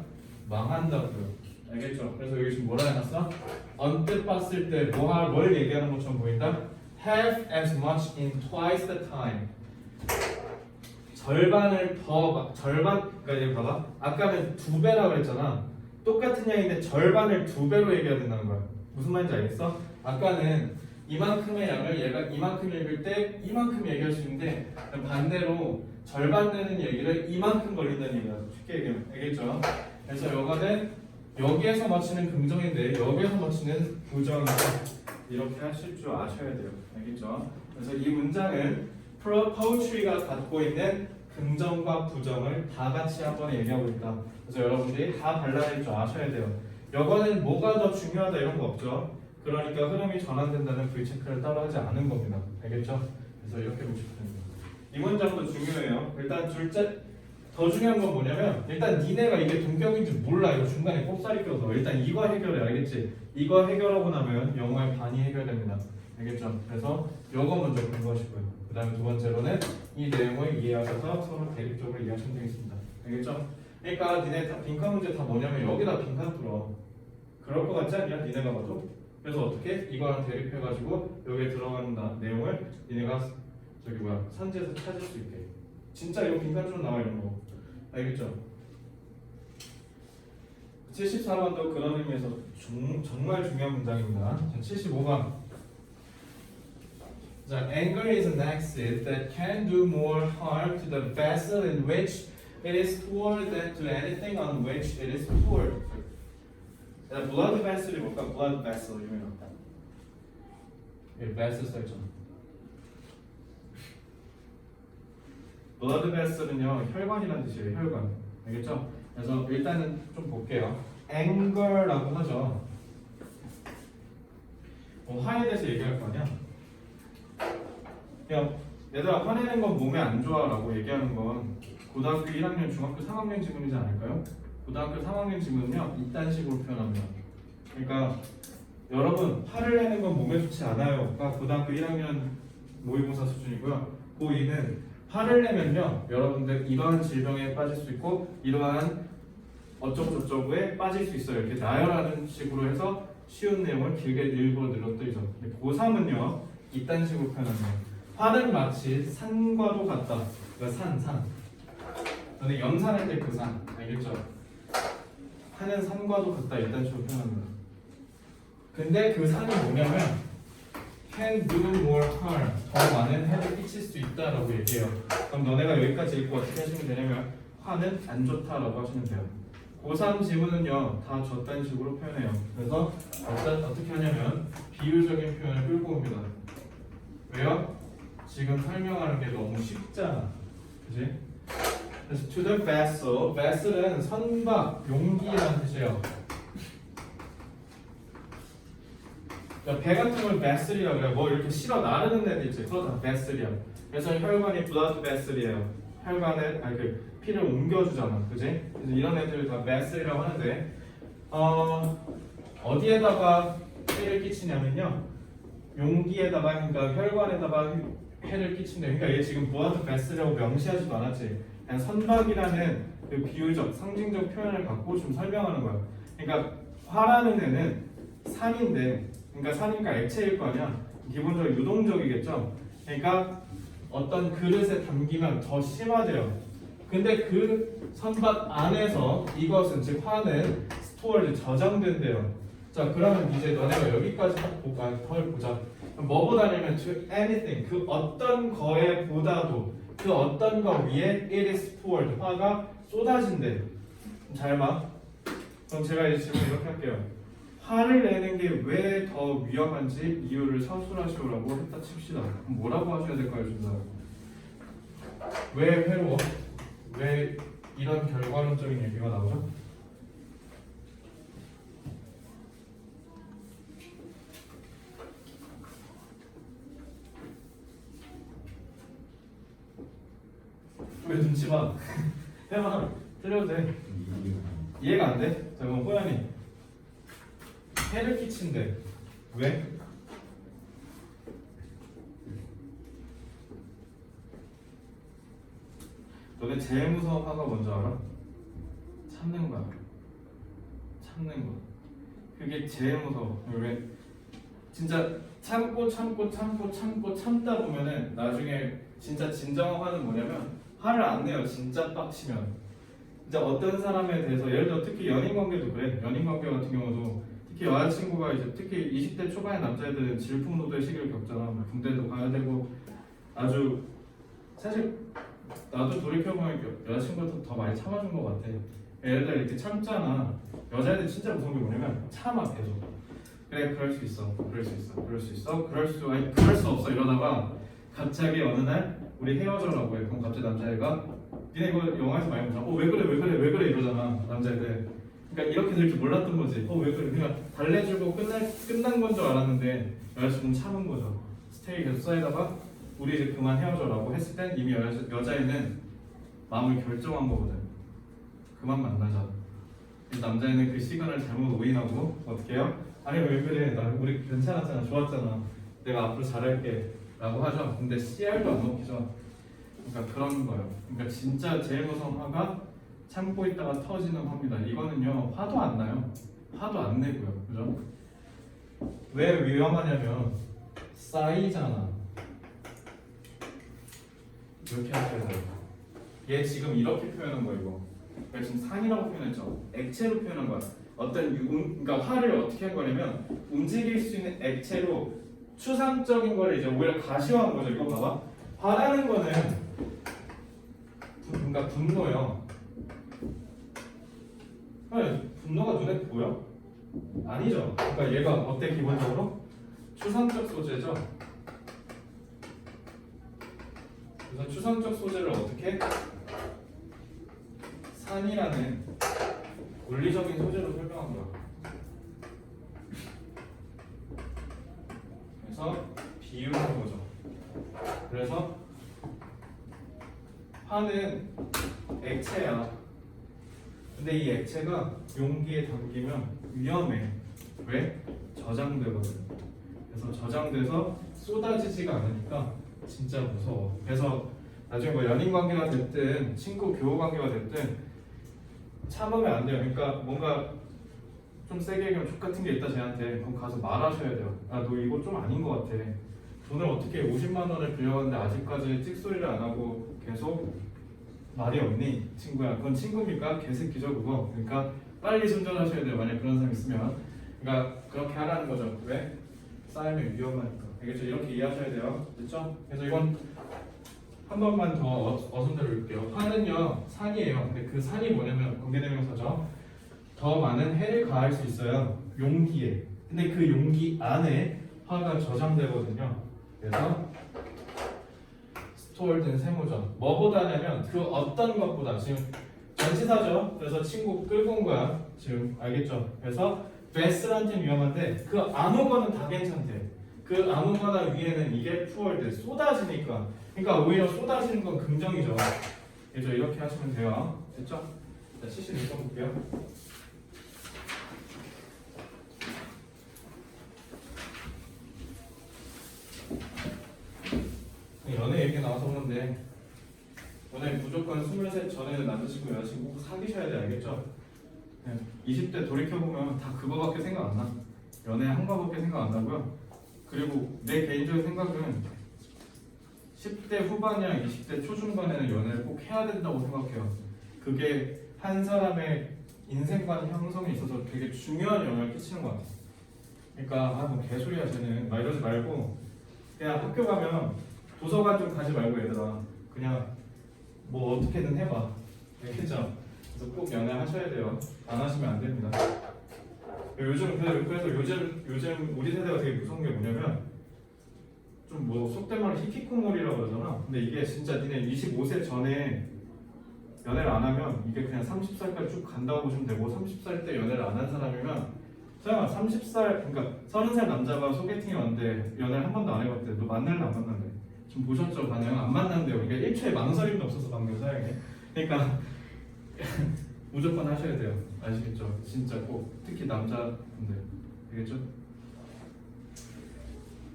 망한다고요. 알겠죠? 그래서 여기 지금 뭐라 해놨어? 언뜻 봤을 때 뭘 얘기하는 것처럼 보인다? Have as much in twice the time. 절반을 더 절반 그러니까 여기 봐봐. 아까는 2배라고 그랬잖아. 똑같은 양인데 절반을 2배로 얘기해야 된다는 거야. 무슨 말인지 알겠어? 아까는 이만큼의 양을 얘가 이만큼 읽을 때 이만큼 얘기할 수 있는데 반대로 절반 되는 얘기를 이만큼 걸린다는 얘기야. 쉽게 얘기하면 알겠죠? 그래서 요거는 여기에서 맞추는 긍정인데 여기에서 맞추는 부정이다. 이렇게 하실 줄 아셔야 돼요. 알겠죠? 그래서 이 문장은 poetry가 갖고 있는 긍정과 부정을 다 같이 한번 얘기하고 있다. 그래서 여러분들이 다 발라낼 줄 아셔야 돼요. 요거는 뭐가 더 중요하다 이런 거 없죠. 그러니까 흐름이 전환된다는 V체크를 따로 하지 않은 겁니다. 알겠죠? 그래서 이렇게 보시면 됩니다. 이 문장도 중요해요. 일단 둘째 더 중요한 건 뭐냐면 일단 니네가 이게 동격인지 몰라. 이거 중간에 꼽살이 껴서 일단 이거 해결해. 알겠지? 이거 해결하고 나면 영어의 반이 해결됩니다. 알겠죠? 그래서 요거 먼저 공부하시고요. 그 다음에 두 번째로는 이 내용을 이해하셔서 서로 대립적으로 이해하시면 되겠습니다. 알겠죠? 그러니까 니네 다 빈칸 문제 다 뭐냐면 여기다 빈칸 뚫어. 그럴 것 같지 않냐? 니네가 봐도. 그래서 어떻게? 이거랑 대립해가지고 여기에 들어가는 내용을 니네가 산지에서 찾을 수 있게. 진짜 이거 빈칸처럼 나와 이런 거. 알겠죠? 74번도 그런 의미에서 정말 중요한 문장입니다. 자, 75번. 자, anger is an acid that can do more harm to the vessel in which it is poured than to anything on which it is poured. 자, blood vessel이 뭘까? blood vessel 유명하다. 여기 vessel 써있잖아. blood vessel은요 혈관이라는 뜻이에요. 혈관. 알겠죠? 그래서 일단은 좀 볼게요. anger라고 하죠. 화에 대해서 얘기할 거 아니야? 그냥 얘들아 화내는 건 몸에 안 좋아라고 얘기하는 건 고등학교 1학년, 중학교 3학년 지문이지 않을까요? 고등학교 3학년 지문은요 이딴 식으로 표현합니다. 그러니까 여러분 화를 내는 건 몸에 좋지 않아요가 고등학교 1학년 모의고사 수준이고요. 고2는 화를 내면요 여러분들 이러한 질병에 빠질 수 있고 이러한 어쩌고저쩌고에 빠질 수 있어요. 이렇게 나열하는 식으로 해서 쉬운 내용을 길게 일부러 늘었더이죠. 고3은요 이딴 식으로 표현합니다. 화는 마치 산과도 같다. 그러니까 산. 너네 염산할 때 그 산 알겠죠? 화는 산과도 같다. 이딴 식으로 표현합니다. 근데 그 산이 뭐냐면 can do more harm. 더 많은 해를 끼칠 수 있다라고 얘기해요. 그럼 너네가 여기까지 읽고 어떻게 하시면 되냐면 화는 안 좋다라고 하시면 돼요. 고3 지문은요 다 저딴 식으로 표현해요. 그래서 어떻게 하냐면 비유적인 표현을 끌고 옵니다. 왜요? 지금 설명하는 게 너무 쉽잖아. 그지? 그래서 to the vessel. vessel은 선박, 용기라는 뜻이에요. 그러니까 배 같은 걸 vessel이라고 그래요. 뭐 이렇게 실어 나르는 애들 있지. 그거 다 vessel이야. 그래서 혈관이 blood vessel이에요. 혈관에 피를 옮겨주잖아. 그지? 그래서 이런 애들 다 vessel이라고 하는데 어디에다가 피를 끼치냐면요. 용기에다가 그러니까 혈관에다가 해를 끼친다. 그러니까 얘 지금 blood vessel이라고 명시하지도 않았지. 그냥 선박이라는 그 비유적, 상징적 표현을 갖고 좀 설명하는 거야. 그러니까 화라는 애는 산인데, 그러니까 산이니까 액체일 거 아니야. 기본적으로 유동적이겠죠. 그러니까 어떤 그릇에 담기면 더 심화돼요. 근데 그 선박 안에서 이것은 즉 화는 스토어를 저장된대요. 자, 그러면 이제 너네가 여기까지 볼까? 더 보자. 뭐보다냐면 to anything 그 어떤 거에 보다도 그 어떤 거 위에 it is poured 화가 쏟아진대. 잘 봐. 그럼 제가 이제 질문 이렇게 할게요. 화를 내는 게 왜 더 위험한지 이유를 서술하시오라고 했다 칩시다. 그럼 뭐라고 하셔야 될까요, 준사? 왜 외로워? 왜 이런 결과론적인 얘기가 나오죠. 왜 눈치 봐? 해봐. 틀려도 돼. 이해가 안 돼? 자 그럼 호연이 해를 끼친대. 왜? 너네 제일 무서운 화가 뭔지 알아? 참는 거야. 참는 거. 그게 제일 무서워. 왜? 진짜 참고 참다 보면은 나중에 진짜 진정한 화는 뭐냐면 화를 안 내요. 진짜 빡치면. 이제 어떤 사람에 대해서 예를 들어 특히 연인 관계도 그래. 연인 관계 같은 경우도 특히 여자친구가 이제 특히 20대 초반의 남자애들은 질풍노도의 시기를 겪잖아. 뭐 군대도 가야 되고 아주 사실 나도 돌이켜보면 여자친구도 더 많이 참아준 것 같아. 예를 들어 이렇게 참잖아. 여자애들 진짜 무서운 게 뭐냐면 참아 계속. 그래 그럴 수 있어. 그럴 수 있어. 그럴 수 있어. 그럴 수 없어 이러다가 갑자기 어느 날 우리 헤어져라고 해. 그럼 갑자기 남자애가 니네 이거 영화에서 많이 보잖아. 왜 그래 이러잖아 남자애들. 그러니까 이렇게 될 줄 몰랐던 거지. 왜 그래? 그냥 달래주고 끝난 건 줄 알았는데 여자친구는 참은 거죠. 스테이 계속 쌓이다가 우리 이제 그만 헤어져라고 했을 땐 이미 여자애는 마음을 결정한 거거든. 그만 만나자. 남자애는 그 시간을 잘못 오인하고 어떻게 해요? 아니 왜 그래? 우리 괜찮았잖아. 좋았잖아. 내가 앞으로 잘할게 라고 하죠. 근데 CR도 안 먹히죠. 그러니까 그런 거예요. 그러니까 진짜 제일 무서운 화가 참고 있다가 터지는 화입니다. 이거는요 화도 안 나요. 화도 안 내고요. 그죠? 왜 위험하냐면 쌓이잖아. 이렇게 하셔야 돼요. 얘 지금 이렇게 표현한 거 이거. 그러니까 지금 산이라고 표현했죠. 액체로 표현한 거야. 그러니까 화를 어떻게 한 거냐면 움직일 수 있는 액체로 추상적인 거를 이제 오히려 가시화한 거죠. 이거 봐봐. 화라는 거는 그러니까 분노요. 분노가 눈에 보여? 아니죠. 그러니까 얘가 어때 기본적으로? 추상적 소재죠. 그래서 추상적 소재를 어떻게? 산이라는 물리적인 소재로 설명한 거야. 그래서 비유한 거죠. 그래서 화는 액체야. 근데 이 액체가 용기에 담기면 위험해. 왜? 저장되거든. 그래서 저장돼서 쏟아지지가 않으니까 진짜 무서워. 그래서 나중에 뭐 연인 관계가 됐든 친구 교우 관계가 됐든 참으면 안 돼요. 그러니까 뭔가 좀 세게 얘기하면 족 같은 게 있다 쟤한테 그럼 가서 말하셔야 돼요. 아 너 이거 좀 아닌 것 같아. 돈을 어떻게 50만 원을 빌려갔는데 아직까지 찍소리를 안 하고 계속 말이 없니? 친구야. 그건 친구입니까? 개새끼죠 그거. 그러니까 빨리 손절하셔야 돼요. 만약 그런 사람 있으면. 그러니까 그렇게 하라는 거죠. 왜? 쌓이면 위험하니까. 알겠죠? 이렇게 이해하셔야 돼요. 됐죠? 그래서 이건 한 번만 더 어순대로 읽을게요. 화는요 산이에요. 근데 그 산이 뭐냐면 관계대명사죠. 더 많은 해를 가할 수 있어요. 용기에. 근데 그 용기 안에 화가 저장되거든요. 그래서 스토어된 세모전. 뭐보다냐면 그 어떤 것보다. 지금 전치사죠. 그래서 친구 끌고 온 거야. 지금 알겠죠? 그래서 베스트한테는 위험한데 그 아무 거는 다 괜찮대. 그 아무 거나 위에는 이게 푸얼드 쏟아지니까. 그러니까 오히려 쏟아지는 건 긍정이죠. 그래서 이렇게 하시면 돼요. 됐죠? 자, 76번 볼게요. 연애 얘기 나와서 그런데 연애 무조건 23 전에는 남자친구 여자친구 꼭 사귀셔야 돼. 알겠죠? 20대 돌이켜보면 다 그거밖에 생각 안 나. 연애 한 거밖에 생각 안 나고요. 그리고 내 개인적인 생각은 10대 후반이랑 20대 초중반에는 연애를 꼭 해야 된다고 생각해요. 그게 한 사람의 인생관 형성에 있어서 되게 중요한 영향을 끼치는 것 같아요. 그러니까 뭐 개소리야 쟤는 막 이러지 말고 그냥 학교 가면 도서관 좀 가지 말고 얘들아 그냥 뭐 어떻게든 해봐. 알겠죠? 그래서 꼭 연애하셔야 돼요. 안 하시면 안 됩니다. 그래서 요즘 우리 세대가 되게 무서운 게 뭐냐면 좀 뭐 속된 말로 히키코모리라고 그러잖아. 근데 이게 진짜 니네 25세 전에 연애를 안 하면 이게 그냥 30살까지 쭉 간다고 보시면 되고 30살 때 연애를 안 한 사람이면 설마 30살 그러니까 30살 남자가 소개팅에 왔는데 연애를 한 번도 안 해봤대. 너 만날래 안 만날래? 지금 보셨죠 반응? 안 만난대요. 이게 1초의 망설임도 없어서 방금 사양에. 그러니까 무조건 하셔야 돼요. 아시겠죠? 진짜 꼭 특히 남자분들 알겠죠?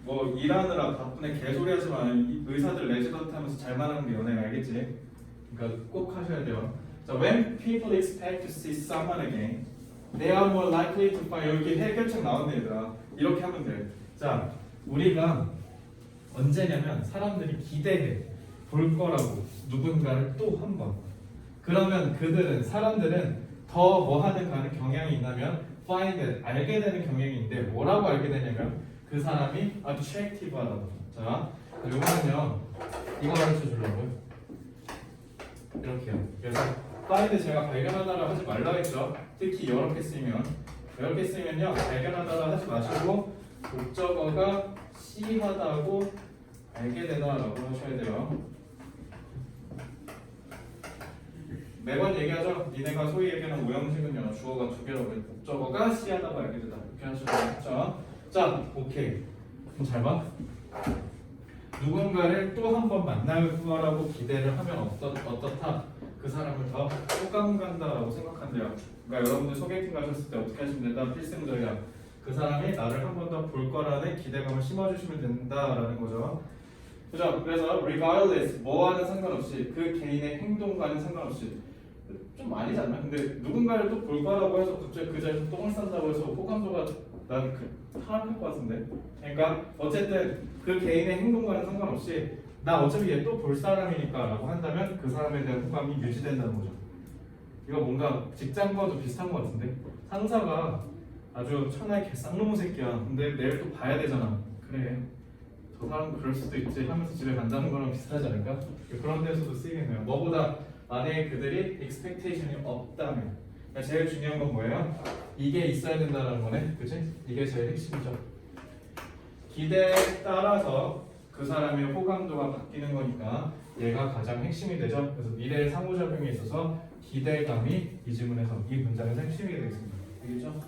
뭐 일하느라 바쁘네 개소리 하지만 의사들 레지던트 하면서 잘 말하는 게 연애가 알겠지? 그러니까 꼭 하셔야 돼요. 자, when people expect to see someone again, they are more likely to find 여기 해결책 나왔네 얘들아. 이렇게 하면 돼. 자, 우리가 언제냐면 사람들이 기대해 볼 거라고 누군가를 또 한 번. 그러면 사람들은 더 뭐 하는 가는 경향이 있냐면 find it, 알게 되는 경향이 있는데 뭐라고 알게 되냐면 그 사람이 attractive하다고. 자, 요거는요 이거 가르쳐 주려고요. 이렇게요. 그래서 find 제가 발견하다라 하지 말라 했죠. 특히 이렇게 쓰면요 발견하다라 하지 마시고 목적어가 C하다고 알게 되다라고 하셔야 돼요. 매번 얘기하죠. 니네가 소위 얘기하는 오형식은요 주어가 두 개라고 해요. 목적어가 C하다고 알게 되다 이렇게 하셔야 되죠. 자, 오케이. 그럼 잘 봐. 누군가를 또 한 번 만날 거라고 기대를 하면 어떻다? 그 사람을 더 호감 간다라고 생각한대요. 그러니까 여러분들 소개팅 가셨을 때 어떻게 하시면 된다? 필승 전략. 그 사람이 나를 한 번 더 볼 거라는 기대감을 심어주시면 된다라는 거죠. 그죠? 그래서 regardless 뭐와는 상관없이 그 개인의 행동과는 상관없이 좀 아니지 않나? 근데 누군가를 또 볼 거라고 해서 갑자기 그 자리에서 똥을 싼다고 해서 호감도가 난 타락할 것 같은데. 그러니까 어쨌든 그 개인의 행동과는 상관없이 나 어차피 얘 또 볼 사람이니까라고 한다면 그 사람에 대한 호감이 유지된다는 거죠. 이거 뭔가 직장과도 비슷한 것 같은데 상사가 아주 천하의 개쌍놈의 새끼야. 근데 내일 또 봐야 되잖아. 그래. 저 사람 그럴 수도 있지 하면서 집에 간다는 거랑 비슷하지 않을까? 그런 데서도 쓰이겠네요. 뭐보다 만약에 그들이 expectation이 없다면 그러니까 제일 중요한 건 뭐예요? 이게 있어야 된다는 거네. 그치? 이게 제일 핵심이죠. 기대에 따라서 그 사람의 호감도가 바뀌는 거니까 얘가 가장 핵심이 되죠. 그래서 미래의 상호작용에 있어서 기대감이 이 지문에서 이 문장에서 핵심이 되겠습니다. 알겠죠?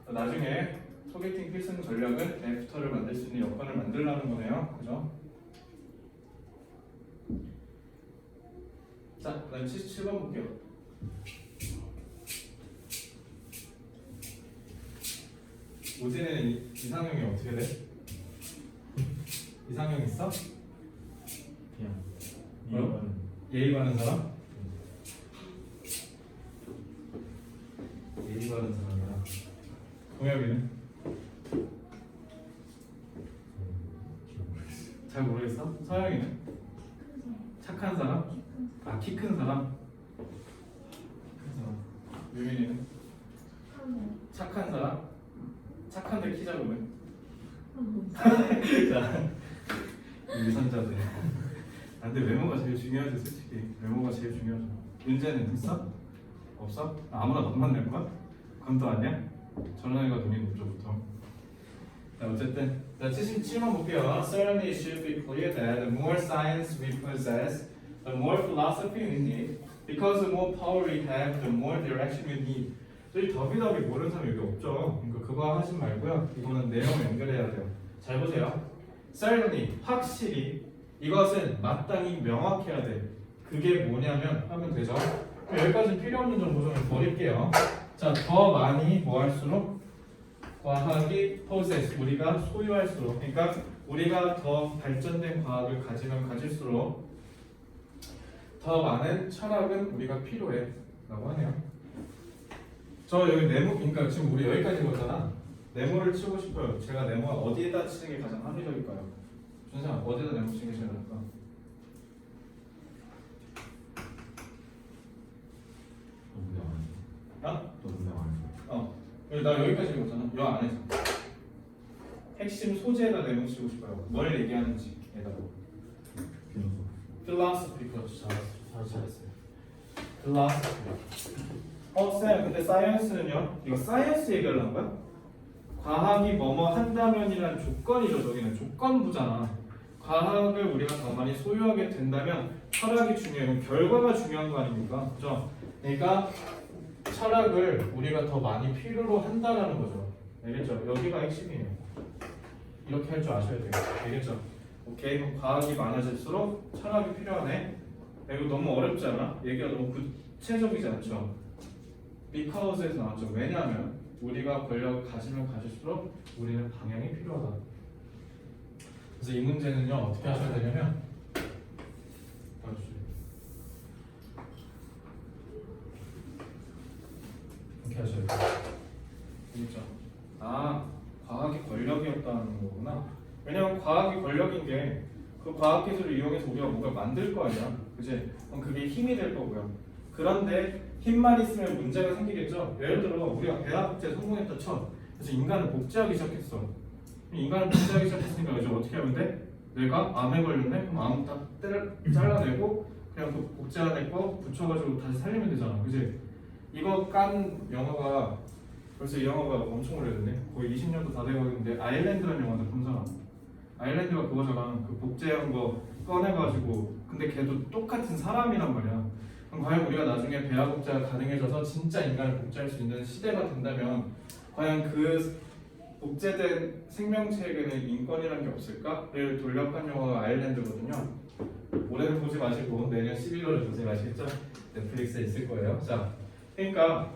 나중에 소개팅 필승 전략은 애프터를 만들 수 있는 여건을 만들라는 거네요. 그죠? 자, 그 다음 77번 볼게요. 오진에는 이상형이 어떻게 돼? 이상형 있어? 그냥 예의 바른 사람? 예의 바른 사람이야. 동엽이는? 잘 모르겠어? 서영이는? 착한 사람? 아, 키 큰 사람? 큰 사람. 유민이는? 착한 사람? 착한데 키 작으면? 자, 유선자들. 아, 근데 외모가 제일 중요하지 솔직히. 외모가 제일 중요하죠. 윤재는 있어? 없어? 아무나 너만 낼 거야? 그건 또 아니야? 저런 애가 눈이 높죠 보통. 자, 어쨌든 자 77번 볼게요. Certainly it should be clear that the more science we possess, the more philosophy we need. Because the more power we have, the more direction we need. 저희 더비더비 모르는 사람 여기 없죠. 그러니까 그거 하지 말고요. 이거는 내용 연결해야 돼요. 잘 보세요. Certainly 확실히 이것은 마땅히 명확해야 돼. 그게 뭐냐면 하면 되죠. 여기까지 필요 없는 정보 좀 버릴게요. 자, 더 많이 뭐 할수록 과학이 possess 우리가 소유할수록 그러니까 우리가 더 발전된 과학을 가지면 가질수록 더 많은 철학은 우리가 필요해 라고 하네요. 저 여기 네모 그러니까 지금 우리 여기까지 보잖아. 네모를 치고 싶어요. 제가 네모 어디에다 치는 게 가장 합리적일까요? 준상 어디에다 네모 치는 게 제일 나을까? 나 여기까지 읽었잖아. 여 안에서 핵심 소재에다 네모 치고 싶어요. 뭘 얘기하는지 에다가 philosophy 그렇죠. 잘했어요. philosophy. 쌤 근데 science는요? 이거 science 얘기하려는 거야? 과학이 뭐뭐 한다면이란 조건이죠. 저기는 조건부잖아. 과학을 우리가 더 많이 소유하게 된다면 철학이 중요해요. 결과가 중요한 거 아닙니까? 그죠? 그러니까 철학을 우리가 더 많이 필요로 한다라는 거죠. 알겠죠? 여기가 핵심이에요. 이렇게 할 줄 아셔야 돼요. 알겠죠? 오케이. 그럼 과학이 많아질수록 철학이 필요하네. 이거 너무 어렵지 않아? 얘기가 너무 구체적이지 않죠? Because에서 나왔죠. 왜냐하면 우리가 권력을 가지면 가질수록 우리는 방향이 필요하다. 그래서 이 문제는요 어떻게 하셔야 되냐면 이렇게 하셔야 돼요. 그렇죠? 아, 과학이 권력이었다는 거구나. 왜냐면 과학이 권력인 게 그 과학 기술을 이용해서 우리가 뭔가 만들 거 아니야. 그치? 그럼 그게 힘이 될 거고요. 그런데 힘만 있으면 문제가 생기겠죠. 예를 들어 우리가 배아 복제 성공했다 쳐. 그래서 인간을 복제하기 시작했어. 인간을 복제하기 시작했으니까 이제 어떻게 하면 돼? 내가 암에 걸렸네? 그럼 암 다 잘라내고 그냥 그 복제한 거 붙여가지고 다시 살리면 되잖아. 그치? 이거 깐 영화가 벌써 이 영화가 엄청 오래됐네. 거의 20년도 다 돼가는데 아일랜드라는 영화도 본잖아. 아일랜드가 그거잖아. 그 복제한 거 꺼내가지고 근데 걔도 똑같은 사람이란 말이야. 그럼 과연 우리가 나중에 배아 복제가 가능해져서 진짜 인간을 복제할 수 있는 시대가 된다면 과연 그 복제된 생명체에게는 인권이라는 게 없을까?를 돌려간 영화가 아일랜드거든요. 올해는 보지 마시고 내년 11월에 보세요. 아시겠죠? 넷플릭스에 있을 거예요. 자, 그러니까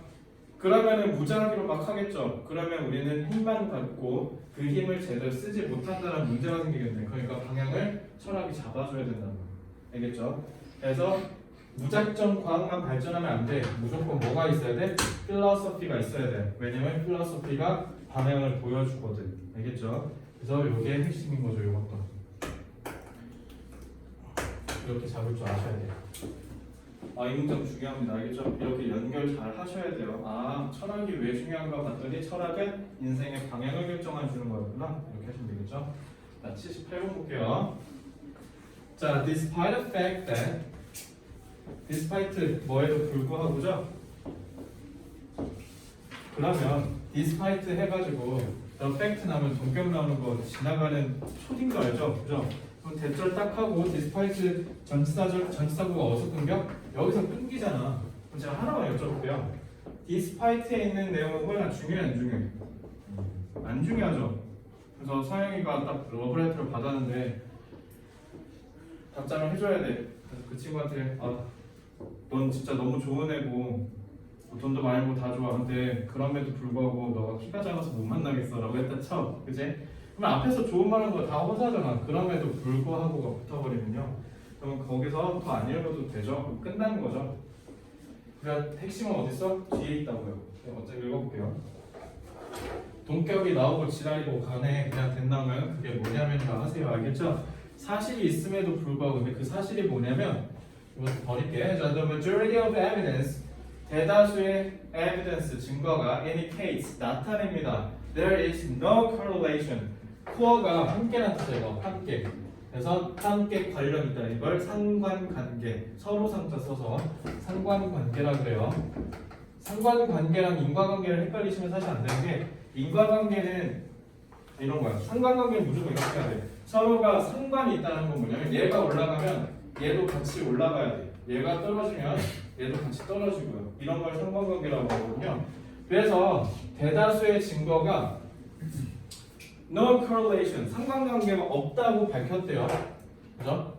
그러면은 무장하기로 막 하겠죠. 그러면 우리는 힘만 갖고 그 힘을 제대로 쓰지 못한다는 문제가 생기겠네. 그러니까 방향을 철학이 잡아줘야 된다는 거. 알겠죠? 그래서 무작정 과학만 발전하면 안 돼. 무조건 뭐가 있어야 돼? 필로소피가 있어야 돼. 왜냐면 필로소피가 방향을 보여주거든. 알겠죠? 그래서 이게 핵심인 거죠. 이것도 이렇게 잡을 줄 아셔야 돼요. 아, 이 문장 중요합니다. 알겠죠? 이렇게 연결 잘 하셔야 돼요. 아, 철학이 왜 중요한가 봤더니 철학은 인생의 방향을 결정해주는 거였구나. 이렇게 하시면 되겠죠? 자, 78번 볼게요. 자, despite the fact that despite 뭐에도 불구하고죠? 그러면 despite 해가지고 the fact 나오면 동격 나오는 거 지나가는 초딩 거 알죠? 그죠? 그럼 대절 딱 하고 despite 전치사구가 어디서 끊겨? 여기서 끊기잖아. 그럼 제가 하나만 여쭤볼게요. despite에 있는 내용은 뭐야? 중요해 안 중요해? 안 중요하죠. 그래서 서영이가 딱 러브레터를 받았는데 답장을 해줘야 돼. 그래서 그 친구한테 넌 진짜 너무 좋은 애고 돈도 많이 벌고 다 좋아. 근데 그럼에도 불구하고 너가 키가 작아서 못 만나겠어 라고 했다 쳐. 그치? 그러면 앞에서 좋은 말 하는 거 다 허사잖아. 그럼에도 불구하고가 붙어버리면요. 그럼 거기서 더 안 읽어도 되죠? 그럼 끝나는 거죠. 그러니까 핵심은 어딨어? 뒤에 있다고요. 어차피 읽어볼게요. 동격이 나오고 지랄이고 간에 그냥 된다면 그게 뭐냐면 다 하세요. 알겠죠? 사실이 있음에도 불구하고 근데 그 사실이 뭐냐면 이거 버릴게. 자, the majority of evidence 대다수의 evidence 증거가 indicates 나타냅니다. There is no correlation. core가 함께란 뜻이에요. 함께. 그래서 함께 관련 있다. 이걸 상관관계. 서로 상자 써서 상관관계라 그래요. 상관관계랑 인과관계를 헷갈리시면 사실 안 되는 게 인과관계는 이런 거야. 상관관계는 무조건 이렇게 해야 돼. 서로가 상관이 있다는 건 뭐냐면 얘가 올라가면 얘도 같이 올라가야 돼. 얘가 떨어지면 얘도 같이 떨어지고요. 이런 걸 상관관계라고 하거든요. 그래서 대다수의 증거가 no correlation, 상관관계가 없다고 밝혔대요. 그죠?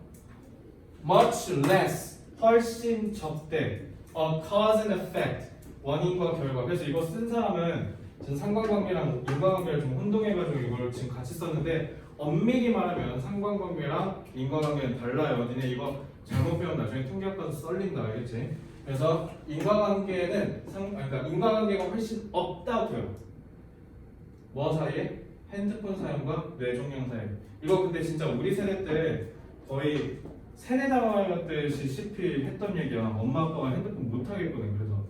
much less, 훨씬 적대 a cause and effect, 원인과 결과. 그래서 이거 쓴 사람은 지금 상관관계랑 인과관계를 좀 혼동해가지고 이걸 지금 같이 썼는데 엄밀히 말하면 상관관계랑 인과관계는 달라요. 니네 이거 잘못 배우면 나중에 통계학 가서 썰린다. 알겠지? 그래서 인과관계는 그러니까 인과관계가 훨씬 없다고요. 뭐 사이에? 핸드폰 사용과 뇌종양 사용. 이거 근데 진짜 우리 세대 때 거의 세뇌당하듯이 했던 얘기야. 엄마 아빠가 핸드폰 못 하겠거든. 그래서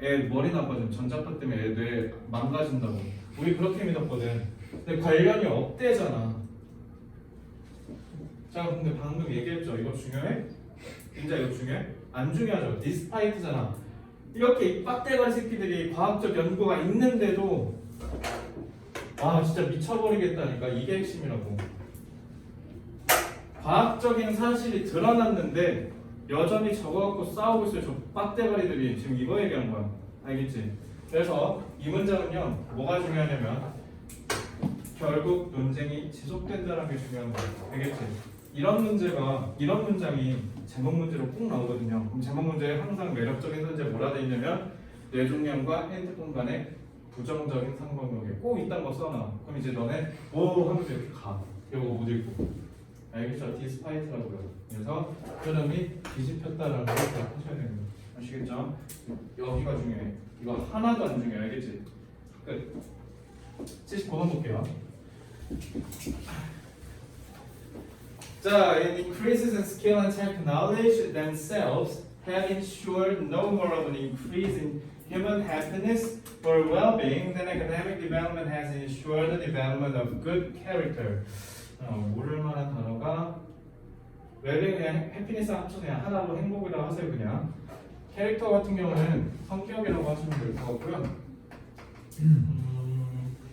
애 머리 나빠지면 전자파 때문에 애 뇌 망가진다고. 우리 그렇게 믿었거든. 근데 관련이 없대잖아. 자, 근데 방금 얘기했죠. 이거 중요해? 진짜 이거 중요해? 안 중요하죠. 디스파이트잖아. 이렇게 빡대가리 새끼들이 과학적 연구가 있는데도 진짜 미쳐버리겠다니까. 이게 핵심이라고. 과학적인 사실이 드러났는데 여전히 저거 갖고 싸우고 있어요. 저 빡대가리들이 지금 이거 얘기한 거야. 알겠지? 그래서 이 문장은요, 뭐가 중요하냐면 결국 논쟁이 지속된다는 게 중요한 거예요. 알겠지? 이런 문장이 제목 문제로 꼭 나오거든요. 그럼 제목 문제에 항상 매력적인 선제 뭐라 돼 있냐면 뇌종양과 핸드폰 간의 부정적인 상관관계 꼭 이딴 거 써놔. 그럼 이제 너네 오 하면서 이렇게 가. 이거 못 읽고. 알겠죠? 디스파이트라고요. 그래서 흐름이 뒤집혔다라는 걸 기억하셔야 됩니다. 아시겠죠? 여기가 중요해. 이거 하나도 안 중요해. 알겠지? 끝. 79번 볼게요. 자, in increases in skill and technology themselves have ensured no more of an increase in human happiness or well-being than academic development has ensured the development of good character. 모를 만한 단어가 웰빙 그냥 해피니스 합쳐서 그냥 하나로 행복이라고 하세요. 그냥 캐릭터 같은 경우는 성격이라고 하시면 될 것 같고요.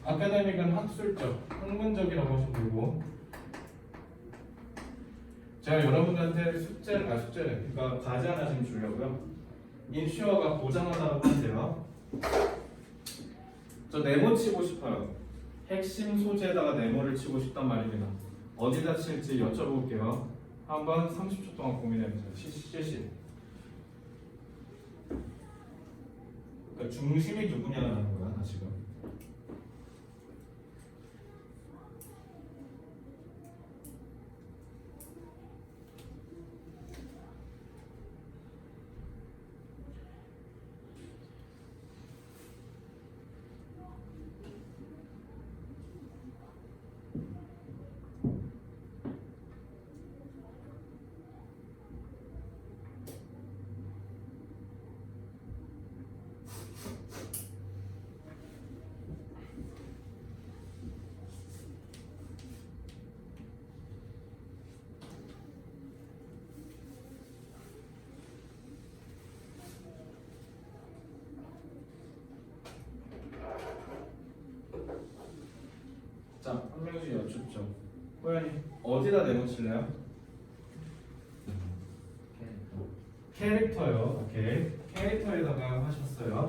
아카데믹은 학술적, 학문적이라고 하시면 되고 제가 여러분들한테 숙제를 그러니까 과제 하나씩 주려고요. 인슈어가 보장하다고 하는데요. 저 네모 치고 싶어요. 핵심 소재에다가 네모를 치고 싶단 말입니다. 어디다 칠지 여쭤볼게요. 한번 30초 동안 고민해보세요. 실시. 그러니까 중심이 누구냐라는 거야, 나 지금. 자, 한 명씩 여쭙죠. 호연이 어디다 네모칠래요? 캐릭터요. 오케이. 캐릭터에다가 하셨어요.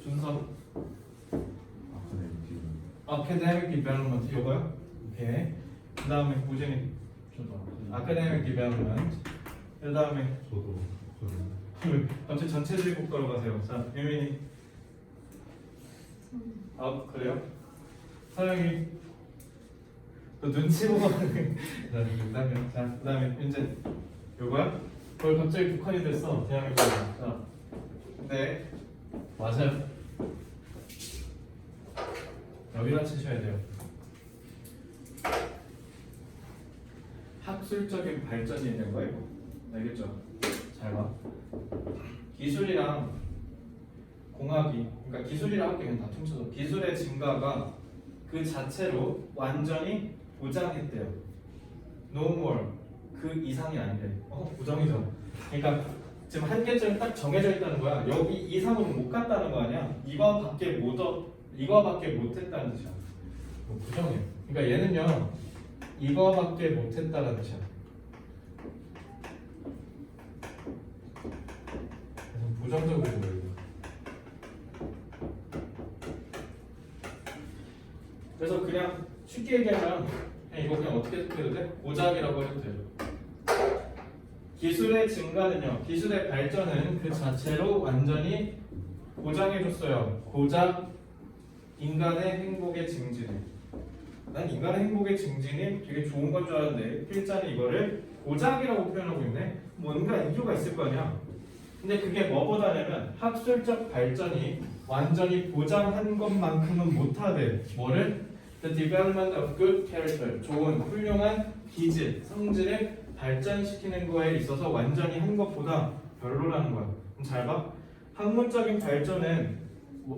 준서. Academic development 이거요? 오케이. 그 다음에 우진이. Academic development. 그 다음에 저도 갑자기 전체주의 국가로 가세요. 자, 유민이. 아, 그래요? 서영이. 또 눈치 보고 그다음에 자, 그다음에 윤재. 요거야? 그걸 갑자기 북한이 됐어. 대한민국. 자, 네, 맞아요. 여기다 치셔야 돼요. 학술적인 발전이 있는 거예요. 알겠죠? 잘 봐. 기술이랑 공학이, 그러니까 기술이랑 학교 그냥 다 퉁쳐서 기술의 증가가 그 자체로 완전히 보장했대요. No more. 그 이상이 아니래. 부정이죠. 그러니까 지금 한계점이 딱 정해져 있다는 거야. 여기 이상으로 못 갔다는 거 아니야? 이거밖에 못했다는 뜻이야. 부정해. 그러니까 얘는요, 이거밖에 못했다는 뜻이야. 그래서 부정적으로 보여요. 그래서 그냥 쉽게 얘기하면 이거 그냥 어떻게 해도 돼? 고작이라고 해도 되죠. 기술의 증가는요, 기술의 발전은 그 자체로 완전히 고장해줬어요. 고작 인간의 행복의 증진을. 난 인간의 행복의 증진이 되게 좋은 건 줄 알았는데 필자는 이거를 고작이라고 표현하고 있네. 뭔가 이유가 있을 거 아니야. 근데 그게 뭐보다냐면 학술적 발전이 완전히 보장한 것만큼은 못하대. 뭐를? The development of good character. 좋은, 훌륭한 기질, 성질을 발전시키는 거에 있어서 완전히 한 것보다 별로라는 거야. 그럼 잘 봐. 학문적인 발전은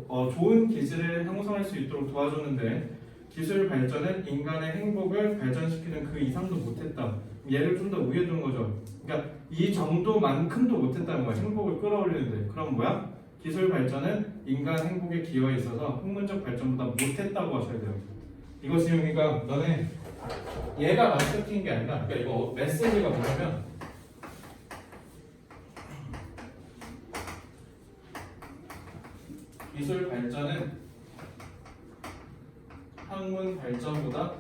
좋은 기질을 형성할 수 있도록 도와줬는데 기술 발전은 인간의 행복을 발전시키는 그 이상도 못했다. 얘를 좀 더 위에 두는 거죠. 그러니까 이 정도만큼도 못했다는 거야. 행복을 끌어올리는데. 그럼 뭐야? 기술 발전은 인간 행복에 기여해 있어서 학문적 발전보다 못했다고 하셔야 돼요. 이거 지금 그러니까 너네 얘가 마스터킹인 게 아니라 그러니까 이거 메시지가 뭐냐면 기술 발전은 학문 발전보다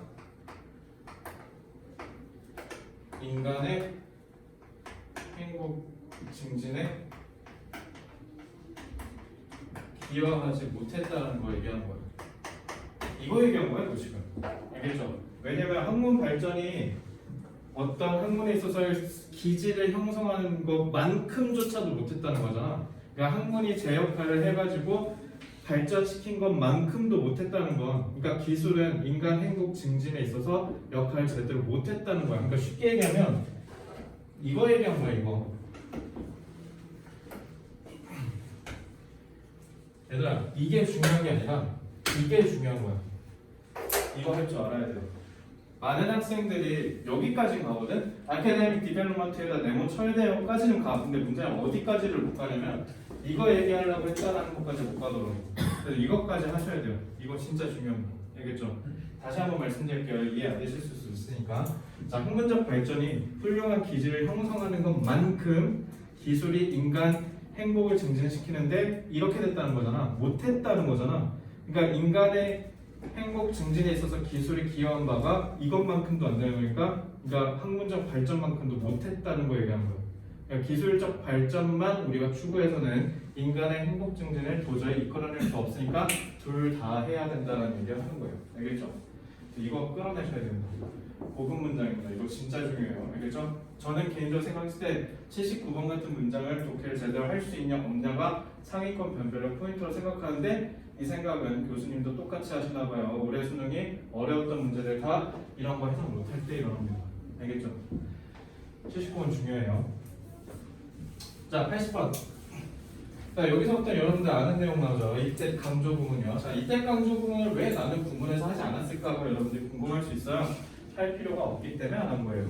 인간의 행복 증진에 기여하지 못했다는 거 얘기하는 거예요. 이거 얘기한 거예요, 지금. 알겠죠? 왜냐면 학문 발전이 어떤 학문에 있어서 기질을 형성하는 것만큼조차도 못했다는 거잖아. 그러니까 학문이 제 역할을 해가지고 발전시킨 것만큼도 못했다는 거. 그러니까 기술은 인간 행복 증진에 있어서 역할을 제대로 못했다는 거야. 그러니까 쉽게 얘기하면 이거 얘기한 거야, 이거. 얘들아, 이게 중요한 게 아니라 이게 중요한 거야. 이거 할 줄 알아야 돼요. 많은 학생들이 여기까지 가거든. 아카데믹 디벨롭먼트에다 네모 쳐야 돼요까지는 가. 근데 문제는 어디까지를 못 가냐면 이거 얘기하려고 했다라는 것까지 못 가더라고. 그래서 이것까지 하셔야 돼요. 이거 진짜 중요한 거. 알겠죠? 다시 한번 말씀드릴게요. 이해 안 되실 수 있으니까. 자, 학문적 발전이 훌륭한 기질을 형성하는 것만큼 기술이 인간 행복을 증진시키는데 이렇게 됐다는 거잖아. 못했다는 거잖아. 그러니까 인간의 행복 증진에 있어서 기술이 기여한 바가 이것만큼도 안 되는 거니까, 그러니까 학문적 발전만큼도 못했다는 거 얘기하는 거예요. 그러니까 기술적 발전만 우리가 추구해서는 인간의 행복 증진을 도저히 이끌어낼 수 없으니까 둘 다 해야 된다는 얘기를 하는 거예요. 알겠죠? 이거 끌어내셔야 됩니다. 고급 문장입니다. 이거 진짜 중요해요. 알겠죠? 저는 개인적으로 생각했을 때 79번 같은 문장을 독해를 제대로 할 수 있냐 없냐가 상위권 변별력 포인트로 생각하는데, 이 생각은 교수님도 똑같이 하시나 봐요. 올해 수능이 어려웠던 문제들 다 이런 거 해석 못할 때 일어납니다. 알겠죠? 79번 중요해요. 자, 80번. 자, 여기서부터 여러분들 아는 내용 나오죠. 이때 강조 구문이요. 자, 이때 강조 구문을 왜 나는 구문에서 하지 않았을까? 여러분들이 궁금할 수 있어요. 할 필요가 없기 때문에 안 한 거예요.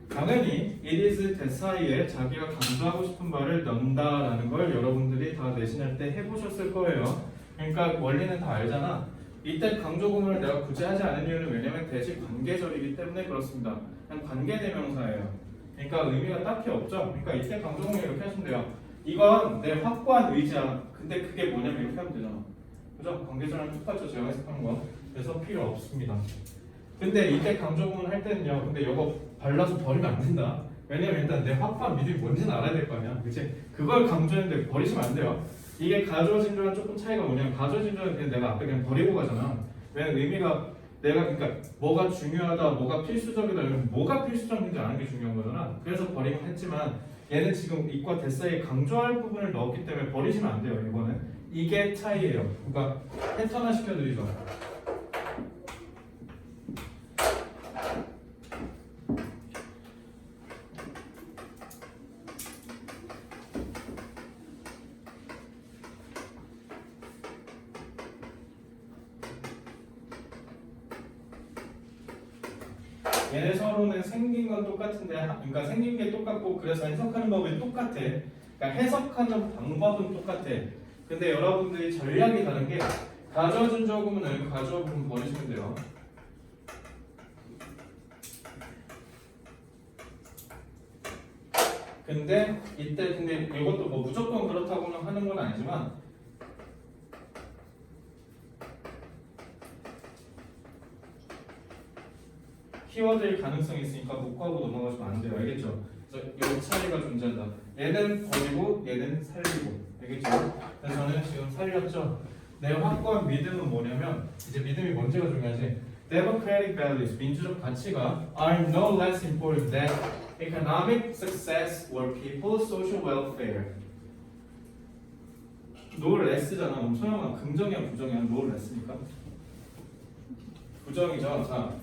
당연히 it is that 사이에 자기가 강조하고 싶은 말을 넣는다라는 걸 여러분들이 다 내신할 때 해보셨을 거예요. 그러니까 원리는 다 알잖아. 이때 강조 구문을 내가 굳이 하지 않은 이유는 왜냐면 대시 관계절이기 때문에 그렇습니다. 그냥 관계대명사예요. 그러니까 의미가 딱히 없죠. 그러니까 이때 강조 구문 이렇게 하시면 돼요. 이건 내 확고한 의지야. 근데 그게 뭐냐면 이렇게 하면 되잖아. 그죠? 관계절랑 똑같죠. 제가 해석한 거. 그래서 필요 없습니다. 근데 이때 강조 구문 할 때는요. 근데 이거 발라서 버리면 안 된다. 왜냐면 일단 내 확고한 믿음이 뭔지는 알아야 될 거 아니야. 그치? 그걸 강조했는데 버리시면 안 돼요. 이게 가져진 줄랑 조금 차이가 뭐냐면, 가져진 줄은 그냥 내가 앞에 그냥 버리고 가잖아. 왜냐면 의미가 내가, 그러니까 뭐가 중요하다, 뭐가 필수적이다, 이러면 뭐가 필수적인지 아는 게 중요한 거잖아. 그래서 버리긴 했지만 얘는 지금 이과 대사에 강조할 부분을 넣었기 때문에 버리시면 안 돼요. 이거는 이게 차이예요. 그러니까 패턴화 시켜드리죠. 얘네 서로는 생긴 건 똑같은데, 그러니까 생긴 게 똑같고 그래서 해석하는 법이 똑같아. 그러니까 해석하는 방법은 똑같아. 근데 여러분들이 전략이 다른 게, 가져준 조금은 가져온 부분 버리시면 돼요. 근데 이때 근데 이것도 뭐 무조건 그렇다고는 하는 건 아니지만, 키워드일 가능성이 있으니까 묵과하고 넘어가시면 안 돼요. 알겠죠? 그래서 이 차이가 존재한다. 얘는 버리고 얘는 살리고. 알겠죠? 그래서 저는 지금 살렸죠? 내 확고한 믿음은 뭐냐면, 이제 믿음이 뭔지가 중요하지. Democratic values, 민주적 가치가 are no less important than economic success or people's social welfare. no less잖아. 그럼 소영아, 긍정이야 부정이야? no less니까? 부정이죠. 자,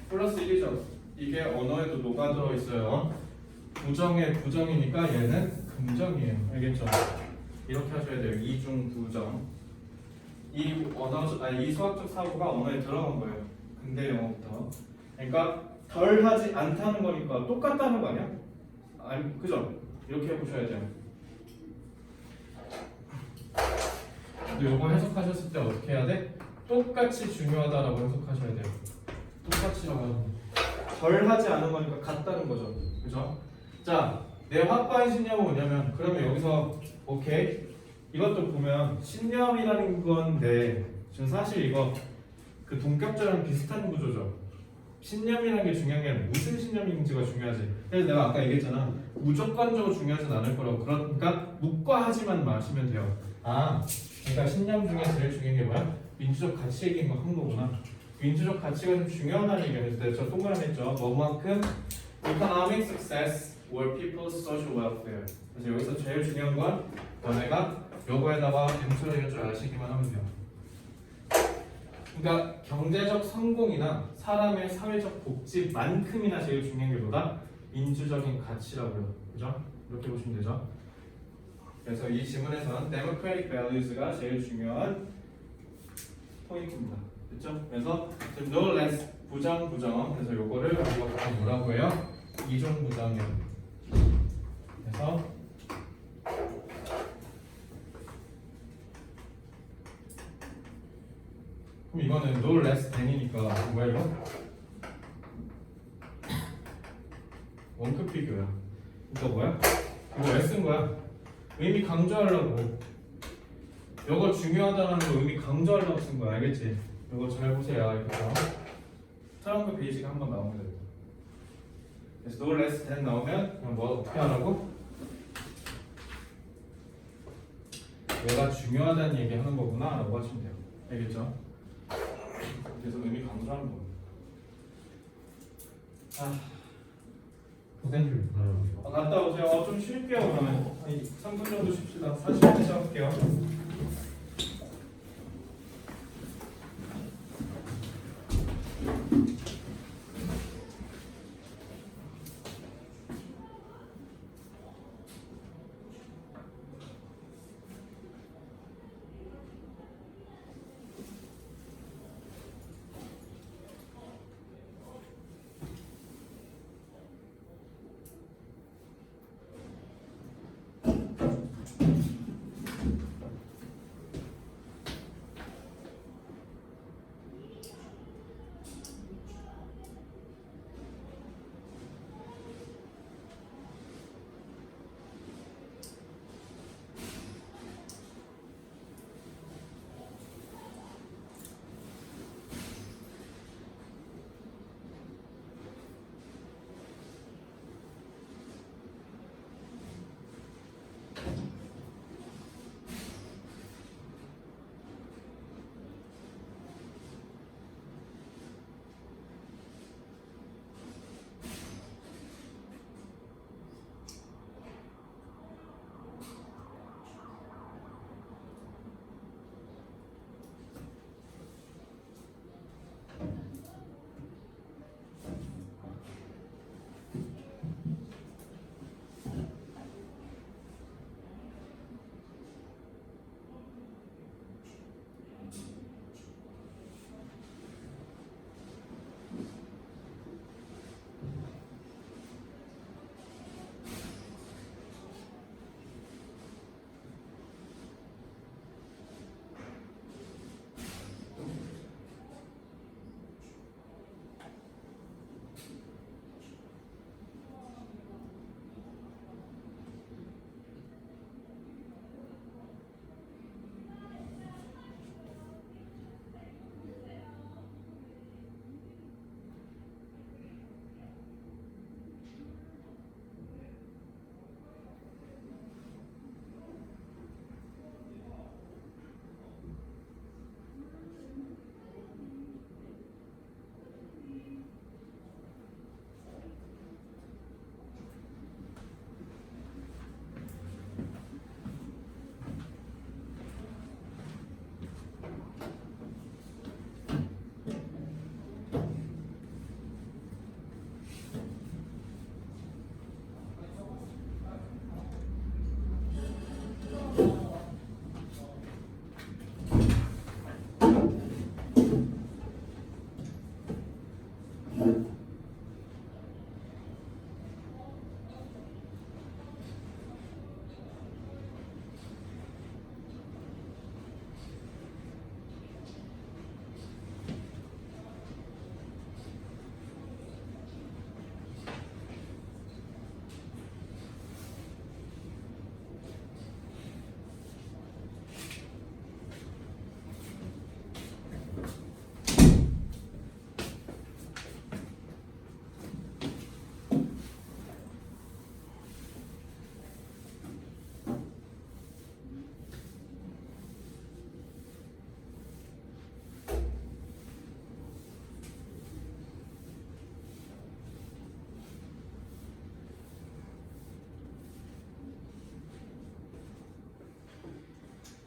플러스 1이죠. 이게 언어에도 녹아들어 있어요. 부정의 부정이니까 얘는 긍정이에요. 알겠죠? 이렇게 하셔야 돼요. 이중 부정. 이 이 수학적 사고가 언어에 들어간 거예요. 근대 영어부터. 그러니까 덜 하지 않다는 거니까 똑같다는 거 아니야? 아니, 그죠? 이렇게 해보셔야 돼요. 근데 요거 해석하셨을 때 어떻게 해야 돼? 똑같이 중요하다라고 해석하셔야 돼요. 똑같이라고 하는 거. 덜 하지 않은 거니까 같다는 거죠. 그죠? 자, 내 확고한 신념은 뭐냐면 그러면 여기서 오케이 이것도 보면 신념이라는 건데 지금 사실 이거 그 동격자랑 비슷한 구조죠. 신념이라는 게 중요한 게 아니라 무슨 신념인지가 중요하지. 그래서 내가 아까 얘기했잖아. 무조건적으로 중요하진 않을 거라고. 그러니까 묵과하지만 마시면 돼요. 아, 그러니까 신념 중에 제일 중요한 게 뭐야? 민주적 가치 얘기인 거 한 거구나. 민주적 가치가 좀 중요하다는 얘기를 했을 때 저 동그라미 했죠. 뭐만큼 economic success or people's social welfare. 그래서 여기서 제일 중요한 건 너네가 요거에다가 M수를 이길 줄 아시기만 하면 돼요. 그러니까 경제적 성공이나 사람의 사회적 복지만큼이나 제일 중요한 게 뭐다? 민주적인 가치라고요. 그죠? 이렇게 보시면 되죠. 그래서 이 지문에서는 democratic values가 제일 중요한 포인트입니다. 그렇죠? 그래서 지금 no less 부정 그래서 요거를 우리가 뭐라고 해요? 이종 부정이에요. 그래서 그럼 이거는 no less than이니까 뭐야 이거? 원급 비교야. 그러니까 뭐야? 이거 왜 쓴 거야? 의미 강조하려고. 이거 중요하다는 거 의미 강조하려고 쓴 거야. 알겠지? 이거 잘 보세요. 알겠죠? 트럼프 베이지가 한번 나오면 돼요. 그래서 no less than 나오면 그냥 뭐 어떻게 하라고? 얘가 중요하다는 얘기 하는 거구나 라고 하시면 돼요. 알겠죠? 그래서 의미 강조하는 거예요. 포센줄 갔다 오세요. 좀 쉴게요. 그러면 3분 정도 쉽시다. 40분 시작할게요.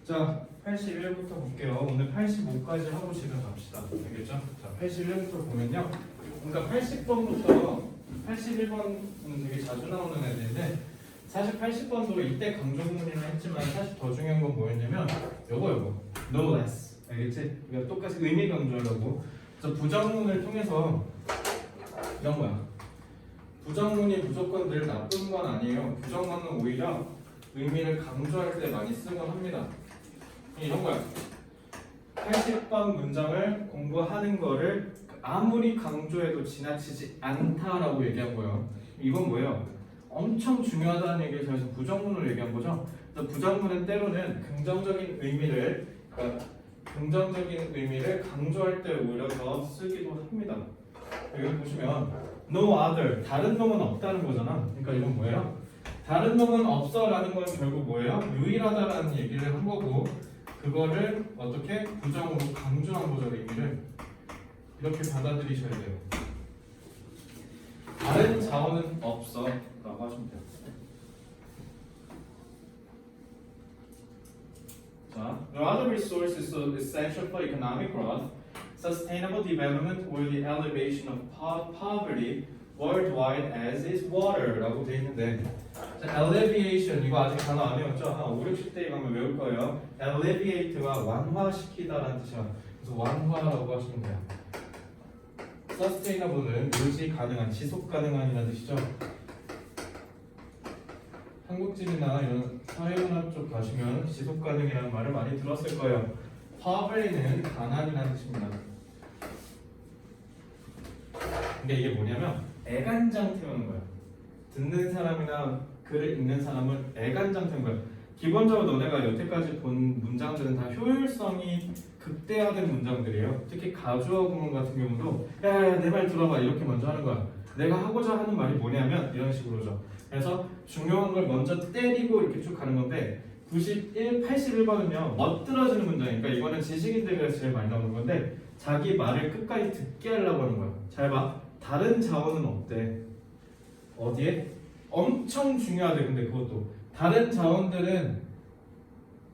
자, 81부터 볼게요. 오늘 85까지 하고 집에 갑시다. 알겠죠? 자, 81부터 보면요. 그러니까 80번부터 81번은 되게 자주 나오는 애들인데 사실 80번도 이때 강조문이라 했지만 사실 더 중요한 건 뭐였냐면 요거 no less. 알겠지? 그러니까 똑같이 의미 강조하려고. 그래서 부정문을 통해서 이런 거야. 부정문이 무조건 늘 나쁜 건 아니에요. 부정문은 오히려 의미를 강조할 때 많이 쓰곤 합니다. 이런 거야. 80번 문장을 공부하는 거를 아무리 강조해도 지나치지 않다라고 얘기한 거예요. 이건 뭐예요? 엄청 중요하다는 얘기를 저희서 부정문을 얘기한 거죠. 그래서 부정문은 때로는 긍정적인 의미를 강조할 때 오히려 더 쓰기도 합니다. 여기 보시면 no other, 다른 놈은 없다는 거잖아. 그러니까 이건 뭐예요? 다른 놈은 없어라는 건 결국 뭐예요? 유일하다라는 얘기를 한 거고 그거를 어떻게 부정으로 강조한 거죠. 의미를 이렇게 받아들이셔야 돼요. 다른 자원은 없어 라고 하시면 돼요. 자, no other resource is so essential for economic growth, sustainable development, or the elevation of poverty worldwide as is water 라고 돼 있는데 자, alleviation 이거 아직 단어 안 외웠죠? 한 5, 60대 가면 외울 거예요. alleviate가 완화시키다라는 뜻이야. 그래서 완화라고 하시면 돼요. sustainable은 유지 가능한, 지속 가능한이라는 뜻이죠. 한국집이나 이런 사회문화 쪽 가시면 지속 가능이라는 말을 많이 들었을 거예요. poverty는 가난이라는 뜻입니다. 근데 이게 뭐냐면 애간장 태우는 거야. 듣는 사람이나 글을 읽는 사람은 애간장 태우는 거야. 기본적으로 너네가 여태까지 본 문장들은 다 효율성이 극대화된 문장들이에요. 특히 가주어 구문 같은 경우도 야 내 말 들어봐 이렇게 먼저 하는 거야. 내가 하고자 하는 말이 뭐냐면 이런 식으로죠. 그래서 중요한 걸 먼저 때리고 이렇게 쭉 가는 건데 81번은요 멋들어지는 문장이니까 이거는 지식인들에서 제일 많이 나오는 건데 자기 말을 끝까지 듣게 하려고 하는 거야. 잘 봐. 다른 자원은 없대. 어디에? 엄청 중요하대. 근데 그것도 다른 자원들은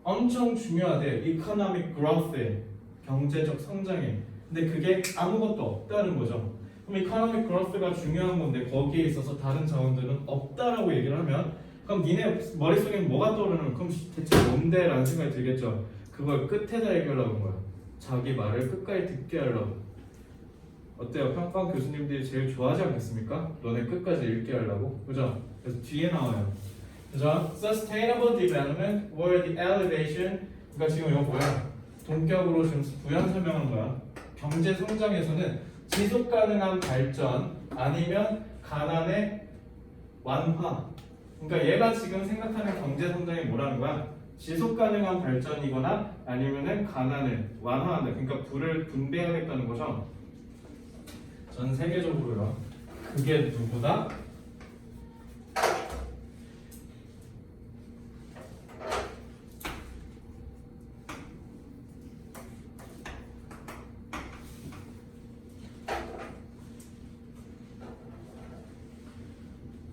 엄청 중요하대. economic growth에 경제적 성장에. 근데 그게 아무것도 없다는 거죠. 그럼 economic growth가 중요한 건데 거기에 있어서 다른 자원들은 없다라고 얘기를 하면 그럼 니네 머릿속에 뭐가 떠오르는 그럼 대체 뭔데? 라는 생각이 들겠죠. 그걸 끝에다 얘기하려고 한 거야. 자기 말을 끝까지 듣게 하려고. 어때요? 평판 교수님들이 제일 좋아하지 않겠습니까? 너네 끝까지 읽게 하려고. 그죠? 그래서 뒤에 나와요. 그죠? Sustainable development or the elevation. 그러니까 지금 이거 뭐야? 동격으로 지금 부연 설명한 거야. 경제 성장에서는 지속 가능한 발전 아니면 가난의 완화. 그러니까 얘가 지금 생각하는 경제 성장이 뭐라는 거야? 지속 가능한 발전이거나 아니면은 가난을 완화한다. 그러니까 부를 분배하겠다는 거죠. 전 세계적으로요. 그게 누구다?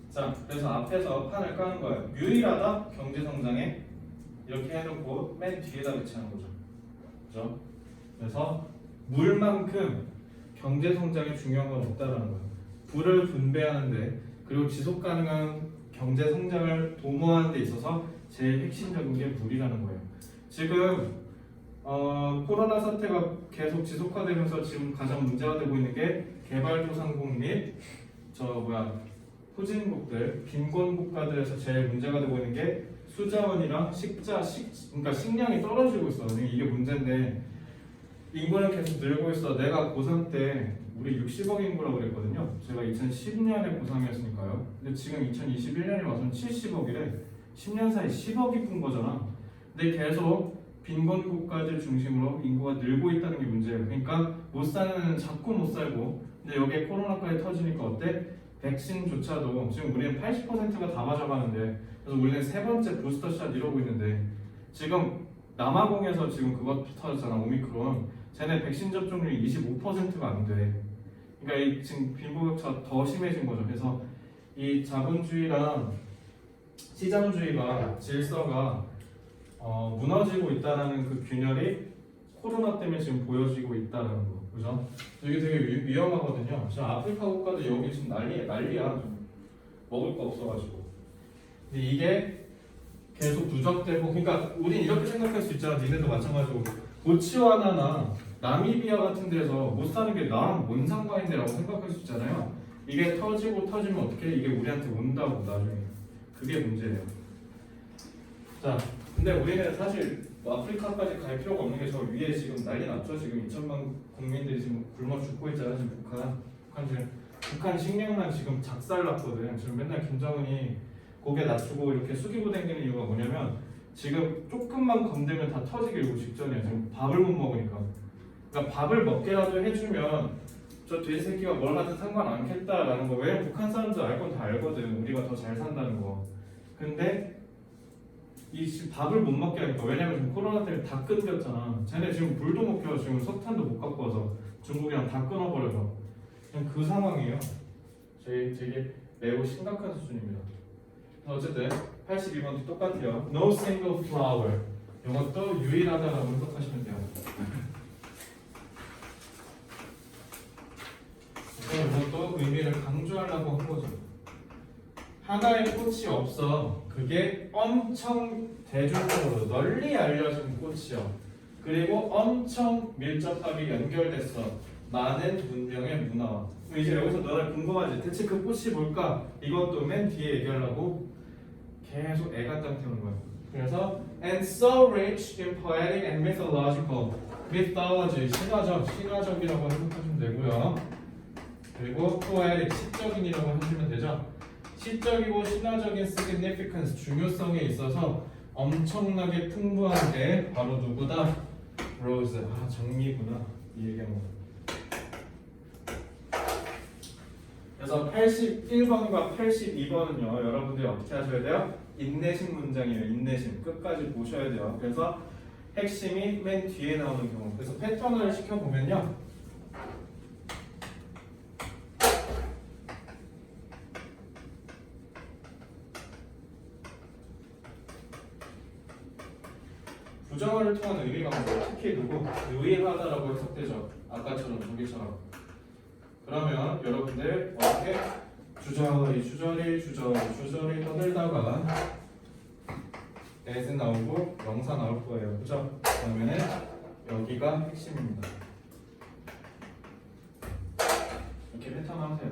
자, 그래서 앞에서 판을 까는 거예요. 유일하다 경제 성장에 이렇게 해놓고 맨 뒤에다 배치하는 거죠. 그죠? 그래서 물만큼 경제 성장에 중요한 건 없다라는 거예요. 부를 분배하는데 그리고 지속 가능한 경제 성장을 도모하는 데 있어서 제일 핵심적인 게 물이라는 거예요. 지금 코로나 사태가 계속 지속화되면서 지금 가장 문제가 되고 있는 게 개발도상국 및 후진국들, 빈곤 국가들에서 제일 문제가 되고 있는 게 수자원이랑 그러니까 식량이 떨어지고 있어. 이게 문제인데 인구는 계속 늘고 있어. 내가 고3 때 우리 60억 인구라고 그랬거든요. 제가 2010년에 고3이었으니까요. 근데 지금 2021년에 와서는 70억이래. 10년 사이 10억이 푼 거잖아. 근데 계속 빈곤 국가들 중심으로 인구가 늘고 있다는 게 문제예요. 그러니까 못 사는 애는 자꾸 못 살고. 근데 여기에 코로나까지 터지니까 어때? 백신조차도 지금 우리는 80%가 다 맞아가는데 그래서 우리는 세 번째 부스터샷 이러고 있는데 지금 남아공에서 지금 그거 터졌잖아. 오미크론. 쟤네 백신 접종률이 25%가 안 돼. 그러니까 이 지금 빈부격차 더 심해진 거죠. 그래서 이 자본주의랑 시장주의가 질서가 무너지고 있다라는 그 균열이 코로나 때문에 지금 보여지고 있다는 거, 그죠? 이게 되게 위험하거든요. 지금 아프리카 국가도 여기 지금 난리야. 먹을 거 없어가지고. 근데 이게 계속 누적되고, 그러니까 우린 이렇게 생각할 수 있잖아. 니네도 마찬가지고. 보츠와나나 나미비아 같은 데서 못 사는 게 나랑 뭔 상관인데라고 생각할 수 있잖아요. 이게 터지면 어떻게? 이게 우리한테 온다고 나중에. 그게 문제예요. 자, 근데 우리는 사실 뭐 아프리카까지 갈 필요가 없는 게 저 위에 지금 난리 났죠. 지금 2천만 국민들이 지금 굶어 죽고 있잖아. 지금 북한 식량난 지금 작살났거든. 지금 맨날 김정은이 고개 낮추고 이렇게 숙이고 다니는 이유가 뭐냐면 지금 조금만 건들면 다 터지기 일보 직전이야. 지금 밥을 못 먹으니까. 그러니까 밥을 먹게라도 해주면 저 돼지 새끼가 뭘 하든 상관 않겠다라는 거. 왜냐면 북한 사람들 알 건 다 알거든. 우리가 더 잘 산다는 거. 근데 이 밥을 못 먹게 하니까. 왜냐면 지금 코로나 때문에 다 끊겼잖아. 쟤네 지금 불도 못 켜. 지금 석탄도 못 갖고 와서 중국이랑 다 끊어버려서. 그냥 그 상황이에요. 되게 매우 심각한 수준입니다. 어쨌든 82번도 똑같아요. No single flower. 이것도 유일하다라고 해석하시면 돼요. 이것도 의미를 강조하려고 한 거죠. 하나의 꽃이 없어. 그게 엄청 대중적으로 널리 알려진 꽃이요. 그리고 엄청 밀접하게 연결됐어. 많은 문명의 문화와. 이제 여기서 너네 궁금하지? 대체 그 꽃이 뭘까? 이것도 맨 뒤에 얘기하려고 계속 애가땅 태우는 거야. 그래서 and so rich in poetic and mythological. mythology 신화적이라고 해석하시면 되고요. 그리고 poetic 시적인이라고 하시면 되죠. 시적이고 신화적인 significance 중요성에 있어서 엄청나게 풍부한 게 바로 누구다? rose. 아 정리구나 이 얘기한 거. 그래서 81번과 82번은요 여러분들이 어떻게 하셔야 돼요? 인내심 문장이에요. 인내심 끝까지 보셔야 돼요. 그래서 핵심이 맨 뒤에 나오는 경우. 그래서 패턴을 시켜보면요 부정어를 통한 의미가 특히 누구? 유의하다라고 해석되죠. 아까처럼 저기처럼. 그러면 여러분들 어떻게 주저리 떠들다가 as 나오고 명사 나올 거예요. 그죠? 그러면은 여기가 핵심입니다. 이렇게 패턴 하세요.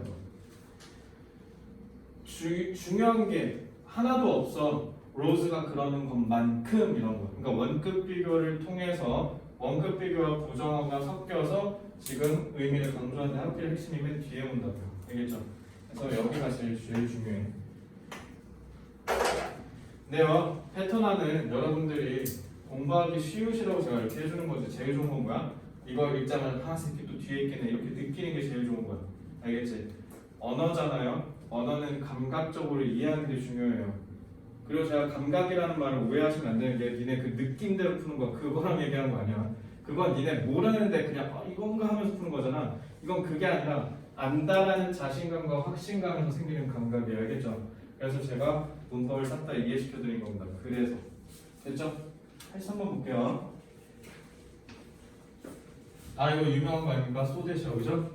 중요한 게 하나도 없어. 로즈가 그러는 것만큼 이런 거. 그러니까 원급 비교를 통해서 원급 비교와 부정어가 섞여서 지금 의미를 강조하는데 하필 핵심이 맨 뒤에 온다고요. 알겠죠? 그래서 여기가 제일 중요해요. 네요. 패턴화는 여러분들이 공부하기 쉬우시라고 제가 이렇게 해주는 거지. 제일 좋은 건 뭐야? 이거 읽자면 하나씩 또 뒤에 있겠네. 이렇게 느끼는 게 제일 좋은 거야. 알겠지? 언어잖아요. 언어는 감각적으로 이해하는 게 중요해요. 그리고 제가 감각이라는 말을 오해하시면 안 되는 게 니네 그 느낌대로 푸는 거 그거랑 얘기하는 거 아니야. 그건 니네 모르는데 그냥 이건가 하면서 푸는 거잖아. 이건 그게 아니라 안다라는 자신감과 확신감에서 생기는 감각이에요. 알겠죠? 그래서 제가 문법을 싹 다 이해시켜 드린 겁니다. 그래서 됐죠? 83번 볼게요. 아 이거 유명한 거 아닙니까? 소대시어 그죠?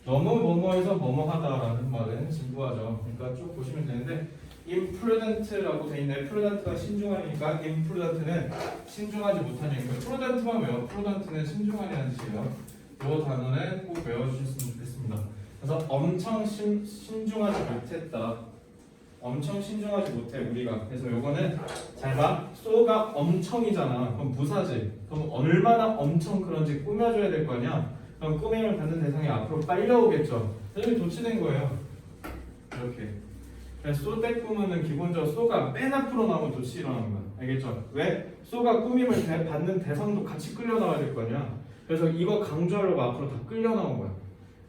너무 뭐뭐해서 뭐뭐하다라는 말은 진부하죠. 그러니까 쭉 보시면 되는데 imprudent라고 돼 있네. prudent가 신중하니까 imprudent는 신중하지 못하니까 prudent만 외워. prudent는 신중하냐는 뜻이에요. 이 단어는 꼭 외워주셨으면 좋겠습니다. 그래서 엄청 신중하지 못했다. 엄청 신중하지 못해 우리가. 그래서 요거는 잘 봐. so가 엄청이잖아. 그럼 부사지. 그럼 얼마나 엄청 그런지 꾸며줘야 될 거 아니야. 그럼 꾸밈을 받는 대상이 앞으로 빨려오겠죠. 여기 도치된 거예요. 이렇게. 그래서 소대 꾸미는 기본적으로 소가 맨 앞으로 나오면 도치 일어나는 거야. 알겠죠? 왜? 소가 꾸밈을 받는 대상도 같이 끌려 나와야 될 거 아니야. 그래서 이거 강조하려고 앞으로 다 끌려 나온 거야.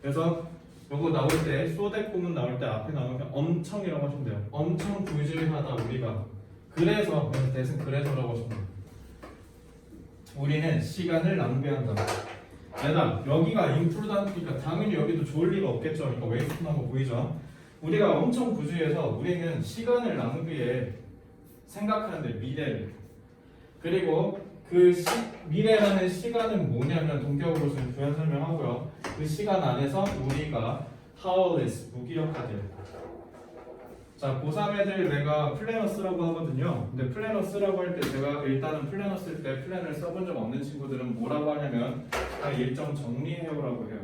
그래서 요거 나올 때 소대 꾸민 나올 때 앞에 나오면 엄청이라고 하시면 돼요. 엄청 부주의하다 우리가. 그래서 대신 그래서라고 하시면 돼요. 우리는 시간을 낭비한다. 얘들아 여기가 임프루던트니까 당연히 여기도 좋을 리가 없겠죠. 그러니까 웨이스트한 거 보이죠? 우리가 엄청 부주의해서 우리는 시간을 낭비해 생각하는데 미래를 그리고 미래라는 시간은 뭐냐면 동격으로 좀 부연 설명하고요. 그 시간 안에서 우리가 powerless, 무기력하대. 자, 고3 애들 내가 플래너 쓰라고 하거든요. 근데 플래너 쓰라고 할 때 제가 일단은 플래너 쓸 때 플랜을 써본 적 없는 친구들은 뭐라고 하냐면 그냥 일정 정리해오라고 해요.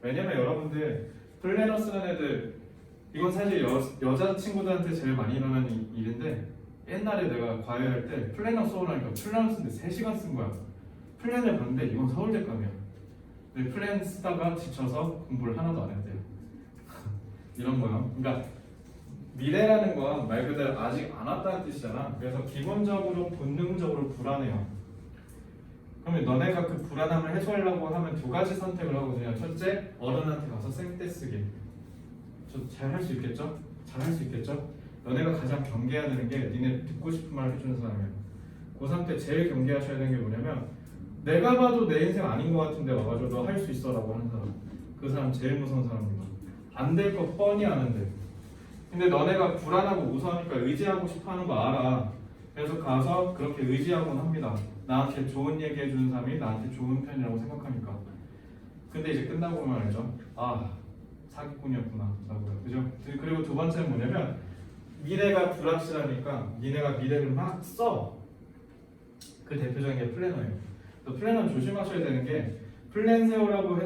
왜냐면 여러분들 플래너 쓰는 애들 이건 사실 여자 친구들한테 제일 많이 일어나는 일인데 옛날에 내가 과외할 때 플래너 써오라니까 플래너 쓰는데 3시간 쓴 거야. 플랜을 봤는데 이건 서울대감이야. 근데 플랜 쓰다가 지쳐서 공부를 하나도 안 했대요. 이런 거요. 그러니까 미래라는 건 말 그대로 아직 안 왔다는 뜻이잖아. 그래서 기본적으로 본능적으로 불안해요. 그러면 너네가 그 불안함을 해소하려고 하면 2가지 선택을 하거든요. 첫째, 어른한테 가서 생떼 쓰기. 저 잘 할 수 있겠죠? 잘 할 수 있겠죠? 너네가 가장 경계해야 되는 게 니네 듣고 싶은 말을 해주는 사람이에요. 고3 때 제일 경계하셔야 되는 게 뭐냐면 내가 봐도 내 인생 아닌 것 같은데 와가지고 너 할 수 있어 라고 하는 사람. 그 사람 제일 무서운 사람입니다. 안 될 거 뻔히 아는데 근데 너네가 불안하고 무서우니까 의지하고 싶어하는 거 알아. 그래서 가서 그렇게 의지하곤 합니다. 나한테 좋은 얘기 해주는 사람이 나한테 좋은 편이라고 생각하니까. 근데 이제 끝나고 보면 알죠. 아, 사기꾼이었구나 라고요. 그죠? 그리고 2번째는 뭐냐면 미래가 불확실하니까 니네가 미래를 막 써. 그 대표적인 게 플래너예요. 또 플래너는 조심하셔야 되는 게 플랜 세우라고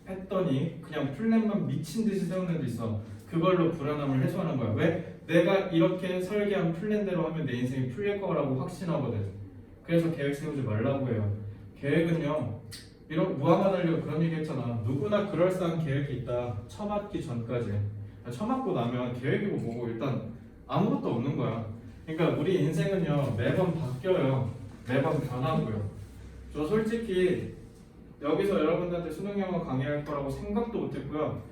했더니 그냥 플랜만 미친 듯이 세우는 애도 있어. 그걸로 불안함을 해소하는 거야. 왜? 내가 이렇게 설계한 플랜대로 하면 내 인생이 풀릴 거라고 확신하거든. 그래서 계획 세우지 말라고 해요. 계획은요, 이런 무함하달려 그런 얘기 했잖아. 누구나 그럴싸한 계획이 있다. 처맞기 전까지. 처맞고 나면 계획이고 뭐고 일단 아무것도 없는 거야. 그러니까 우리 인생은요 매번 바뀌어요. 매번 변하고요. 저 솔직히 여기서 여러분들한테 수능 영어 강의할 거라고 생각도 못했고요.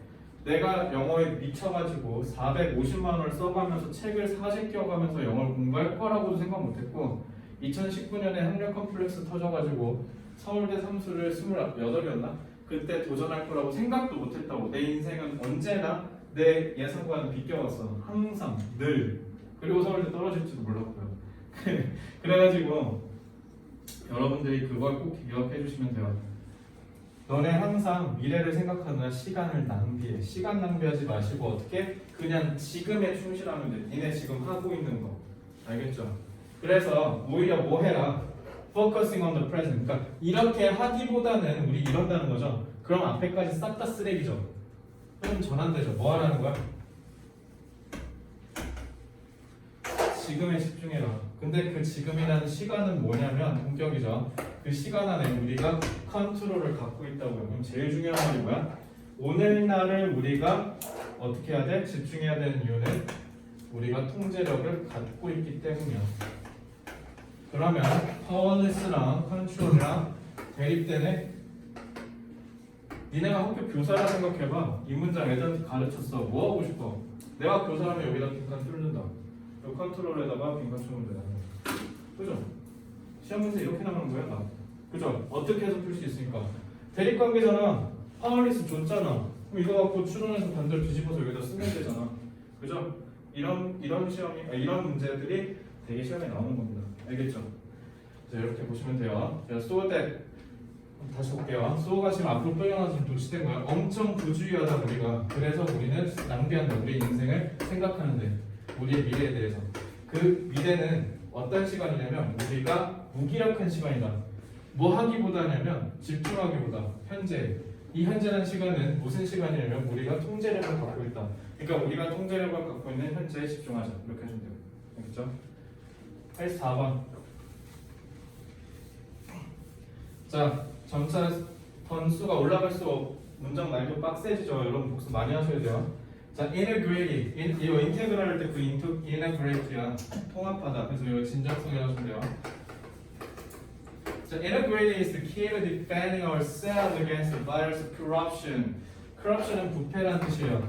내가 영어에 미쳐가지고 450만 원을 써가면서 책을 40개 가면서 영어를 공부할 거라고도 생각 못했고 2019년에 학력 컴플렉스 터져가지고 서울대 삼수를 28이었나? 그때 도전할 거라고 생각도 못했다고. 내 인생은 언제나 내 예상과는 비껴왔어. 항상 늘. 그리고 서울대 떨어질지도 몰랐고요. 그래가지고 여러분들이 그걸 꼭 기억해 주시면 돼요. 너네 항상 미래를 생각하느라 시간을 낭비해. 시간 낭비하지 마시고 어떻게? 그냥 지금에 충실하면 돼. 니네 지금 하고 있는 거. 알겠죠? 그래서 오히려 뭐 해라? Focusing on the present. 그러니까 이렇게 하기보다는 우리 이런다는 거죠. 그럼 앞에까지 싹 다 쓰레기죠. 그럼 전환되죠. 뭐 하라는 거야? 지금에 집중해라. 근데 그 지금이라는 시간은 뭐냐면 본격이죠. 그 시간 안에 우리가 컨트롤을 갖고 있다고요. 그럼 제일 중요한 말이 뭐야? 오늘날을 우리가 어떻게 해야 돼? 집중해야 되는 이유는 우리가 통제력을 갖고 있기 때문이야. 그러면 파워리스랑 컨트롤이랑 대립되네. 니네가 학교 교사라 생각해봐. 이 문장 애들한테 가르쳤어. 뭐 하고 싶어? 내가 교사라면 여기다 빈칸 뚫는다. 이 컨트롤에다가 빈칸 쳐면 되잖아. 그죠? 시험 문제 이렇게 나오는 거야 다. 그죠? 어떻게 해서 풀 수 있으니까. 대립관계잖아. 파워리스 줬잖아. 그럼 이거 갖고 추론해서 반대로 뒤집어서 여기다 쓰면 되잖아. 그죠? 이런 시험이 이런 문제들이 되게 시험에 나오는 겁니다. 알겠죠? 자, 이렇게 보시면 돼요. 제가 수호 때 다시 볼게요. 수호가 지금 앞으로 끌려나서 도치된 거야. 엄청 부주의하다 우리가. 그래서 우리는 낭비한다. 우리 인생을 생각하는데 우리의 미래에 대해서. 그 미래는 어떤 시간이냐면 우리가 무기력한 시간이다. 뭐 하기보다냐면 집중하기보다 현재. 이 현재라는 시간은 무슨 시간이냐면 우리가 통제력을 갖고 있다. 그러니까 우리가 통제력을 갖고 있는 현재에 집중하자. 이렇게 하시면 돼요. 알겠죠? 84번. 자, 점차 번수가 올라갈수록 문장 난이도 빡세지죠. 여러분 복습 많이 하셔야 돼요. 자, integrity. 이거 인테그랄 할 때 그 integraty야. 통합하다. 그래서 이거 진정성이 하시면 돼요. 자, integrity is the key to defending ourselves against the virus of corruption. corruption은 부패라는 뜻이에요.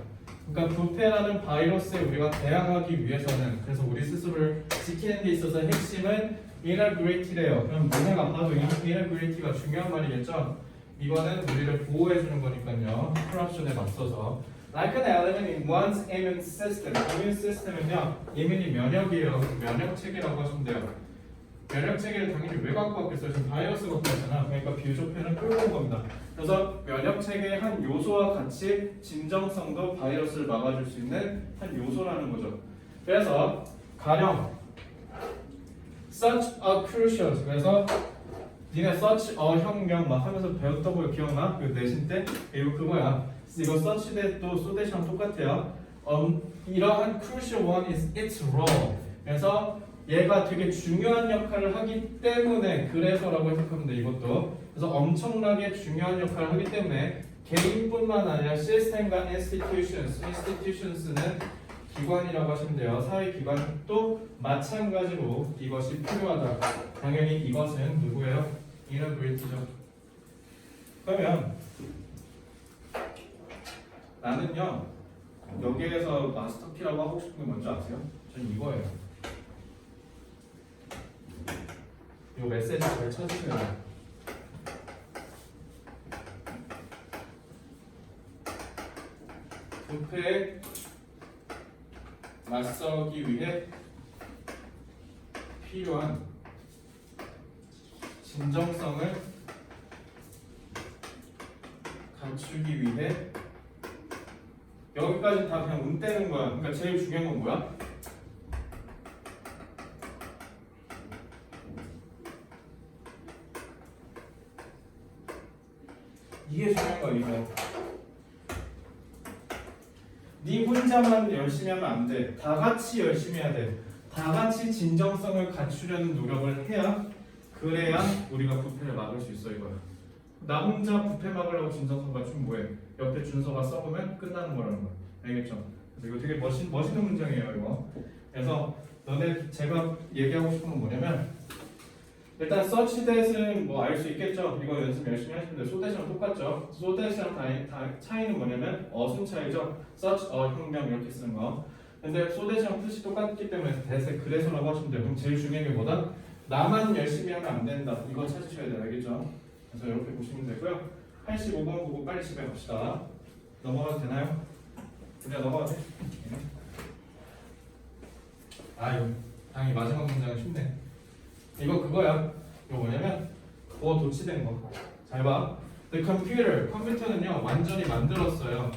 그러니까 부패라는 바이러스에 우리가 대항하기 위해서는 그래서 우리 스스로를 지키는 데 있어서 핵심은 integrity래요. 그럼 너네가 봐도 integrity가 중요한 말이겠죠? 이거는 우리를 보호해 주는 거니까요. corruption에 맞서서 like an element in one's immune system. immune system은요, 이민이 면역이에요. 면역 체계라고 하시면 돼요. 면역 체계를 당연히 왜 갖고 왔겠어요? 지금 바이러스 갖고 왔잖아. 그러니까 비유조편을 끌고 온 겁니다. 그래서 면역 체계의 한 요소와 같이 진정성도 바이러스를 막아줄 수 있는 한 요소라는 거죠. 그래서 가령 such a crucial, 그래서 니네 such a 혁명 막 하면서 배웠던 거 기억나? 그 내신 때? 이거 그거야. 이거 such 대도 so 대시랑 똑같아요. 이러한 crucial one is its role. 그래서 얘가 되게 중요한 역할을 하기 때문에, 그래서라고 해석하면 돼 이것도. 그래서 엄청나게 중요한 역할을 하기 때문에 개인뿐만 아니라 시스템과 institutions는 기관이라고 하시면 돼요. 사회기관도 마찬가지로 이것이 필요하다. 당연히 이것은 누구예요? 인어그레이트죠. 그러면 나는요 여기에서 마스터키라고 하고 싶은 게 뭔지 아세요? 전 이거예요. 이 메시지 잘 찾으셔야 돼요. 부패에 맞서기 위해 필요한 진정성을 갖추기 위해, 여기까지 다 그냥 운 떼는 거야. 그러니까 제일 중요한 건 뭐야? 이게 중요한 거야. 이거 네 혼자만 열심히 하면 안 돼. 다 같이 열심히 해야 돼. 다 같이 진정성을 갖추려는 노력을 해야, 그래야 우리가 부패를 막을 수 있어 이거야. 나 혼자 부패 막으려고 진정성 갖추면 뭐해? 옆에 준서가 썩으면 끝나는 거라는 거야. 알겠죠? 그래서 이거 되게 멋있는 문장이에요 이거. 그래서 너네 제가 얘기하고 싶은 건 뭐냐면, 일단 such that은 뭐 알 수 있겠죠? 이거 연습 열심히 하시는데 so that이랑 똑같죠? so that이랑 다 차이는 뭐냐면 어순 차이죠? such a 혁명 이렇게 쓰는 거. 근데 so that이랑 뜻이 똑같기 때문에 that의 그래서라고 하시면 돼요. 그럼 제일 중요한 게 뭐다? 나만 열심히 하면 안 된다. 이거 찾으셔야 돼요. 알겠죠? 그래서 이렇게 보시면 되고요. 85번 보고 빨리 집에 갑시다. 넘어가도 되나요? 그냥 넘어가도 돼? 이거 당연히 마지막 문장은 쉽네. 이거 그거야. 이거 뭐냐면 더 도치된 거. 잘 봐. The computer, 컴퓨터는요 완전히 만들었어요.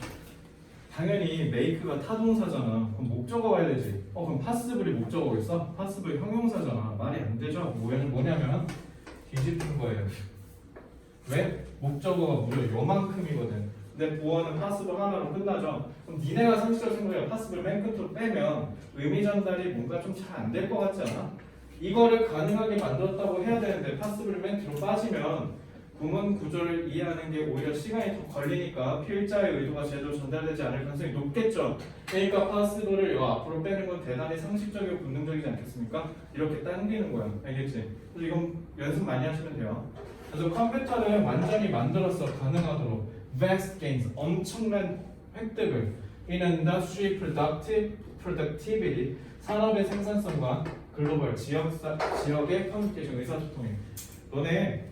당연히 make가 타동사잖아. 그럼 목적어 와야 되지. 그럼 passible이 목적어겠어? passible 형용사잖아. 말이 안 되죠. 뭐냐면 뒤집힌 거예요. 왜? 목적어가 무려 요만큼이거든. 근데 보어는 passible 하나로 끝나죠. 그럼 니네가 상식적으로 생각해. passible 맨 끝으로 빼면 의미 전달이 뭔가 좀 잘 안 될 것 같지 않아? 이거를 가능하게 만들었다고 해야 되는데 passible 맨 뒤로 빠지면 구문 구조를 이해하는 게 오히려 시간이 더 걸리니까 필자의 의도가 제대로 전달되지 않을 가능성이 높겠죠. 그러니까 passible을 요 앞으로 빼는 건 대단히 상식적이고 본능적이지 않겠습니까? 이렇게 당기는 거야. 알겠지? 그래서 이건 연습 많이 하시면 돼요. 그래서 컴퓨터를 완전히 만들었어. 가능하도록 vast gains, 엄청난 획득을 in industry productivity, 산업의 생산성과 글로벌 지역의 커뮤니케이션, 의사소통에. 너네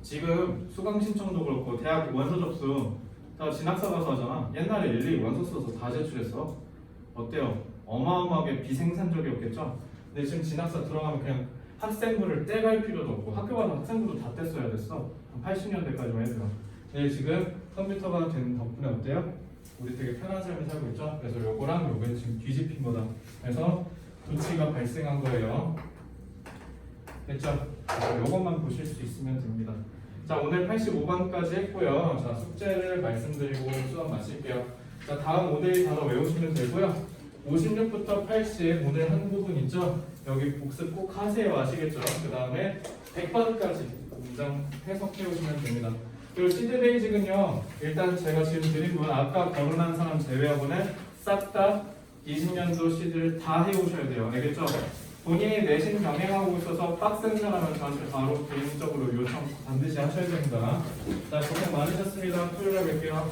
지금 수강 신청도 그렇고 대학 원서 접수 다 진학사 가서 하잖아. 옛날에 일일이 원서 써서 다 제출했어. 어때요? 어마어마하게 비생산적이었겠죠? 근데 지금 진학사 들어가면 그냥 학생부를 떼갈 필요도 없고 학교 가서 학생부도 다 뗐어야 됐어. 80년대까지만 해도. 근데 지금 컴퓨터가 된 덕분에 어때요? 우리 되게 편한 삶을 살고 있죠? 그래서 요거랑 요게 지금 뒤집힌 거다. 그래서 도치가 발생한 거예요. 됐죠? 요것만 보실 수 있으면 됩니다. 자, 오늘 85번까지 했고요. 자, 숙제를 말씀드리고 수업 마칠게요. 자, 다음 오늘 단어 외우시면 되고요. 56부터 80 오늘 한 부분 있죠? 여기 복습 꼭 하세요. 아시겠죠? 그 다음에 100번까지 문장 해석해 오시면 됩니다. 그리고 시드 베이직은요, 일단 제가 지금 드린 분 아까 결혼한 사람 제외하고는 싹 다 20년도 시드를 다 해오셔야 돼요. 알겠죠? 본인이 내신 병행하고 있어서 빡센 사람은 저한테 바로 개인적으로 요청 반드시 하셔야 됩니다. 자, 고생 많으셨습니다. 토요일에 뵐게요.